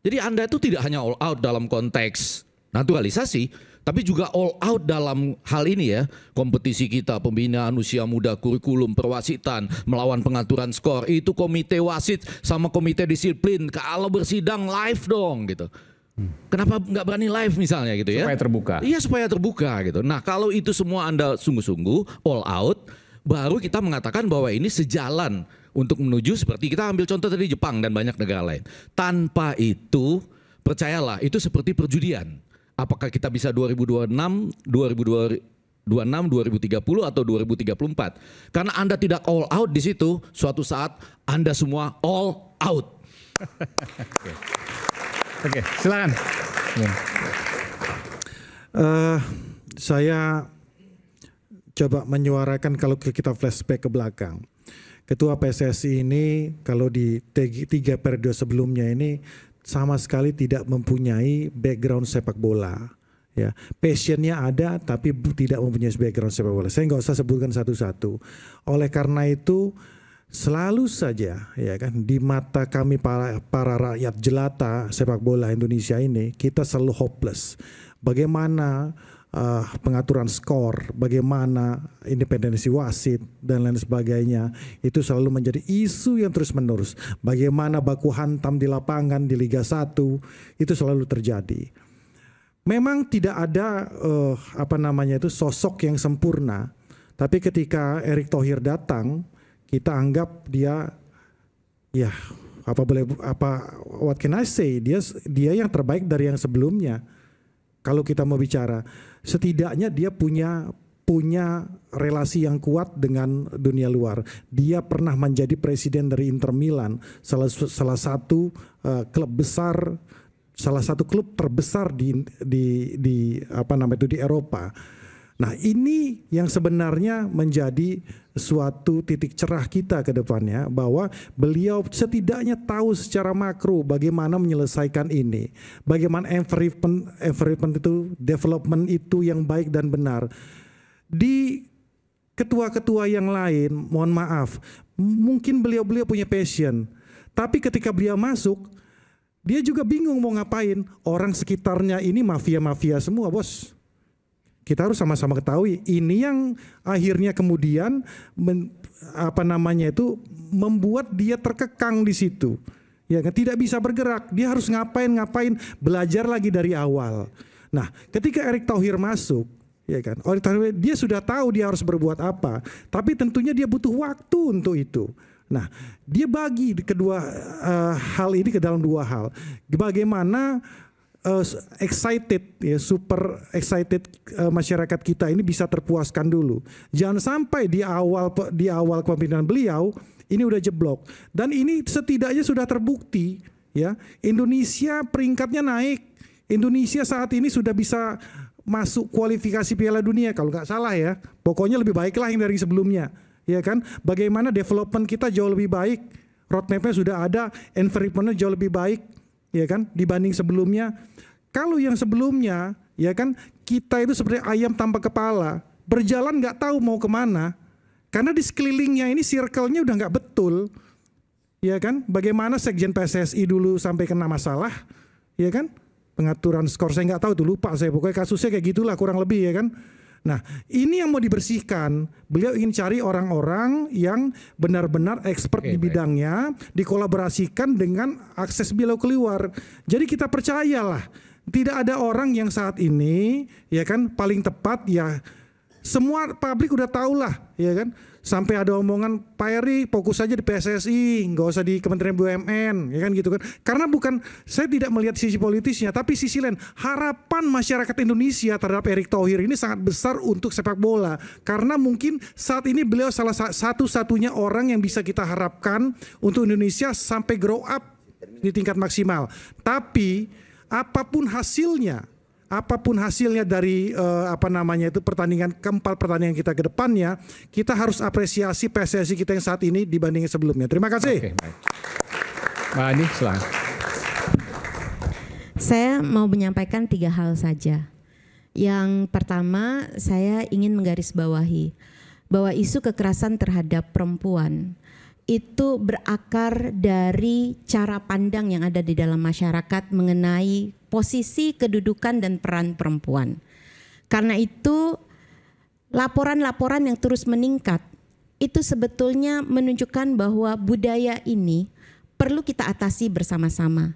Jadi Anda itu tidak hanya all out dalam konteks naturalisasi, tapi juga all out dalam hal ini ya, kompetisi kita, pembinaan usia muda, kurikulum, perwasitan, melawan pengaturan skor, itu komite wasit sama komite disiplin, kalau bersidang live dong gitu. Kenapa nggak berani live misalnya gitu ya? Supaya terbuka. Iya supaya terbuka gitu. Nah kalau itu semua Anda sungguh-sungguh all out, baru kita mengatakan bahwa ini sejalan untuk menuju seperti kita ambil contoh tadi Jepang dan banyak negara lain. Tanpa itu, percayalah itu seperti perjudian. Apakah kita bisa 2026, 2030 atau 2034? Karena Anda tidak all out di situ, suatu saat Anda semua all out. Oke, silakan. Saya coba menyuarakan kalau kita flashback ke belakang. Ketua PSSI ini kalau di 3 periode sebelumnya ini sama sekali tidak mempunyai background sepak bola, ya. Passionnya ada tapi tidak mempunyai background sepak bola. Saya nggak usah sebutkan satu-satu. Oleh karena itu selalu saja, ya kan, di mata kami para rakyat jelata sepak bola Indonesia ini kita selalu hopeless. Bagaimana pengaturan skor, bagaimana independensi wasit dan lain sebagainya, itu selalu menjadi isu yang terus menerus. Bagaimana baku hantam di lapangan di Liga 1 itu selalu terjadi. Memang tidak ada sosok yang sempurna, tapi ketika Erick Thohir datang, kita anggap dia what can I say, dia yang terbaik dari yang sebelumnya. Kalau kita mau bicara, setidaknya dia punya relasi yang kuat dengan dunia luar. Dia pernah menjadi presiden dari Inter Milan, salah satu klub besar, salah satu klub terbesar di Eropa. Nah, ini yang sebenarnya menjadi suatu titik cerah kita ke depannya, bahwa beliau setidaknya tahu secara makro bagaimana menyelesaikan ini, bagaimana environment itu, development itu yang baik dan benar. Di ketua-ketua yang lain, mohon maaf, mungkin beliau punya passion, tapi ketika beliau masuk, dia juga bingung mau ngapain. Orang sekitarnya ini mafia-mafia semua, bos. Kita harus sama-sama ketahui, ini yang akhirnya kemudian membuat dia terkekang di situ. Ya, tidak bisa bergerak, dia harus ngapain, belajar lagi dari awal. Nah, ketika Erick Thohir masuk, ya kan, dia sudah tahu dia harus berbuat apa, tapi tentunya dia butuh waktu untuk itu. Nah, dia bagi kedua hal ini ke dalam 2 hal. Bagaimana super excited masyarakat kita ini bisa terpuaskan dulu. Jangan sampai di awal kepemimpinan beliau ini udah jeblok. Dan ini setidaknya sudah terbukti, ya. Indonesia peringkatnya naik. Indonesia saat ini sudah bisa masuk kualifikasi Piala Dunia kalau nggak salah ya. Pokoknya lebih baik lah yang dari sebelumnya, ya kan. Bagaimana development kita jauh lebih baik, roadmapnya sudah ada, environmentnya jauh lebih baik, ya kan, dibanding sebelumnya. Kalau yang sebelumnya, ya kan, kita itu seperti ayam tanpa kepala, berjalan nggak tahu mau kemana, karena di sekelilingnya ini circle-nya udah nggak betul, ya kan. Bagaimana Sekjen PSSI dulu sampai kena masalah, ya kan, pengaturan skor saya nggak tahu tuh, lupa saya, pokoknya kasusnya kayak gitulah kurang lebih, ya kan. Nah, ini yang mau dibersihkan. Beliau ingin cari orang-orang yang benar-benar expert di bidangnya, dikolaborasikan dengan akses beliau keluar. Jadi kita percayalah, tidak ada orang yang saat ini, ya kan, paling tepat, ya. Semua publik udah tahu lah, ya kan. Sampai ada omongan Pak Eri fokus saja di PSSI, nggak usah di Kementerian BUMN, ya kan gitu kan. Karena saya tidak melihat sisi politisnya, tapi sisi lain, harapan masyarakat Indonesia terhadap Erick Thohir ini sangat besar untuk sepak bola. Karena mungkin saat ini beliau salah satu-satunya orang yang bisa kita harapkan untuk Indonesia sampai grow up di tingkat maksimal. Tapi apapun hasilnya dari keempat pertandingan kita ke depannya, kita harus apresiasi PSSI kita yang saat ini dibandingin sebelumnya. Terima kasih. Oke, baik. Mbak Andi, silakan. Saya mau menyampaikan 3 hal saja. Yang pertama, saya ingin menggarisbawahi bahwa isu kekerasan terhadap perempuan itu berakar dari cara pandang yang ada di dalam masyarakat mengenai posisi, kedudukan, dan peran perempuan. Karena itu laporan-laporan yang terus meningkat itu sebetulnya menunjukkan bahwa budaya ini perlu kita atasi bersama-sama.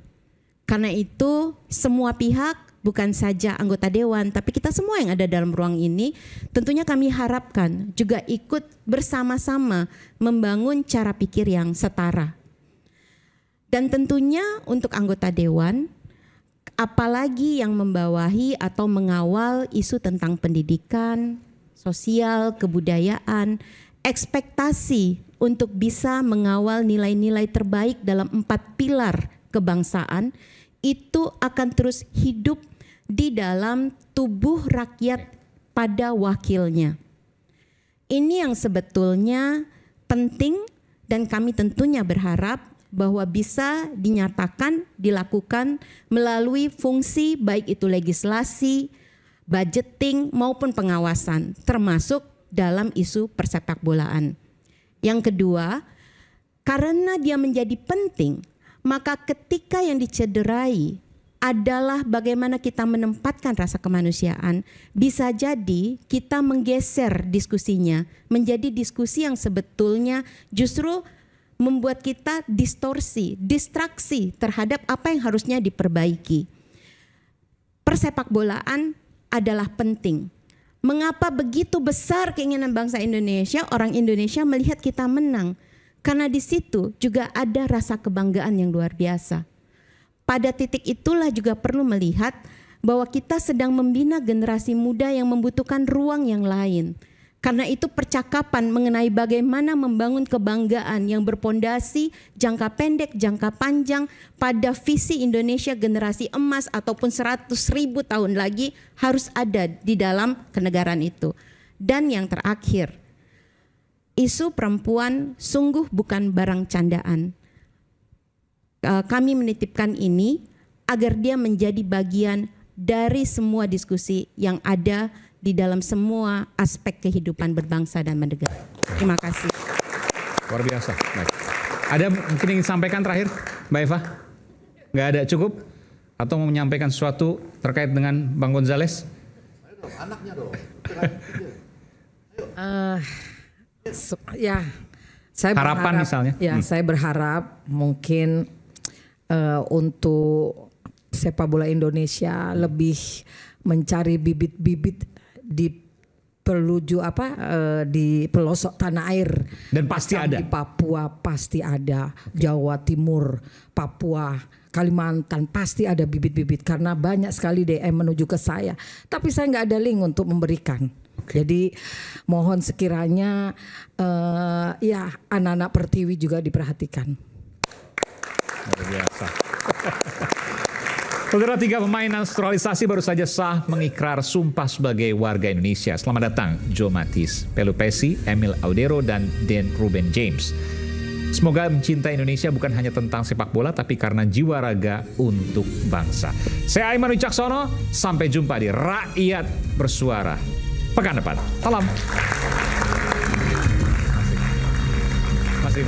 Karena itu semua pihak, bukan saja anggota dewan, tapi kita semua yang ada dalam ruang ini, tentunya kami harapkan juga ikut bersama-sama membangun cara pikir yang setara. Dan tentunya untuk anggota dewan, apalagi yang membawahi atau mengawal isu tentang pendidikan, sosial, kebudayaan, ekspektasi untuk bisa mengawal nilai-nilai terbaik dalam 4 pilar kebangsaan itu akan terus hidup di dalam tubuh rakyat pada wakilnya. Ini yang sebetulnya penting dan kami tentunya berharap bahwa bisa dinyatakan, dilakukan melalui fungsi baik itu legislasi, budgeting maupun pengawasan, termasuk dalam isu persepak bolaan. Yang kedua, karena dia menjadi penting, maka ketika yang dicederai adalah bagaimana kita menempatkan rasa kemanusiaan, bisa jadi kita menggeser diskusinya menjadi diskusi yang sebetulnya justru membuat kita distorsi, distraksi terhadap apa yang harusnya diperbaiki. Persepak bolaan adalah penting. Mengapa begitu besar keinginan bangsa Indonesia, orang Indonesia melihat kita menang? Karena di situ juga ada rasa kebanggaan yang luar biasa. Pada titik itulah juga perlu melihat bahwa kita sedang membina generasi muda yang membutuhkan ruang yang lain. Karena itu percakapan mengenai bagaimana membangun kebanggaan yang berpondasi jangka pendek, jangka panjang pada visi Indonesia generasi emas ataupun 100.000 tahun lagi harus ada di dalam kenegaraan itu. Dan yang terakhir, isu perempuan sungguh bukan barang candaan. Kami menitipkan ini agar dia menjadi bagian dari semua diskusi yang ada di dalam semua aspek kehidupan berbangsa dan bernegara. Terima kasih. Luar biasa. Baik. Ada mungkin ingin sampaikan terakhir, Mbak Eva? Nggak ada, cukup? Atau mau menyampaikan sesuatu terkait dengan Bang Gonzales? Ayo dong, anaknya dong. Ya, saya harapan berharap, misalnya. Ya, saya berharap mungkin untuk sepak bola Indonesia lebih mencari bibit-bibit di di pelosok tanah air. Dan pasti ada. Di Papua pasti ada, Jawa Timur, Papua, Kalimantan pasti ada bibit-bibit karena banyak sekali DM menuju ke saya. Tapi saya nggak ada link untuk memberikan. Jadi mohon sekiranya ya anak-anak Pertiwi juga diperhatikan. Luar biasa. Saudara, 3 pemain naturalisasi baru saja sah mengikrar sumpah sebagai warga Indonesia. Selamat datang Joe Matthijs, Pelu Pessi, Emil Audero, dan Dan Ruben James. Semoga mencintai Indonesia bukan hanya tentang sepak bola, tapi karena jiwa raga untuk bangsa. Saya Aiman Wicaksono, sampai jumpa di Rakyat Bersuara pekan depan. Salam. Masih.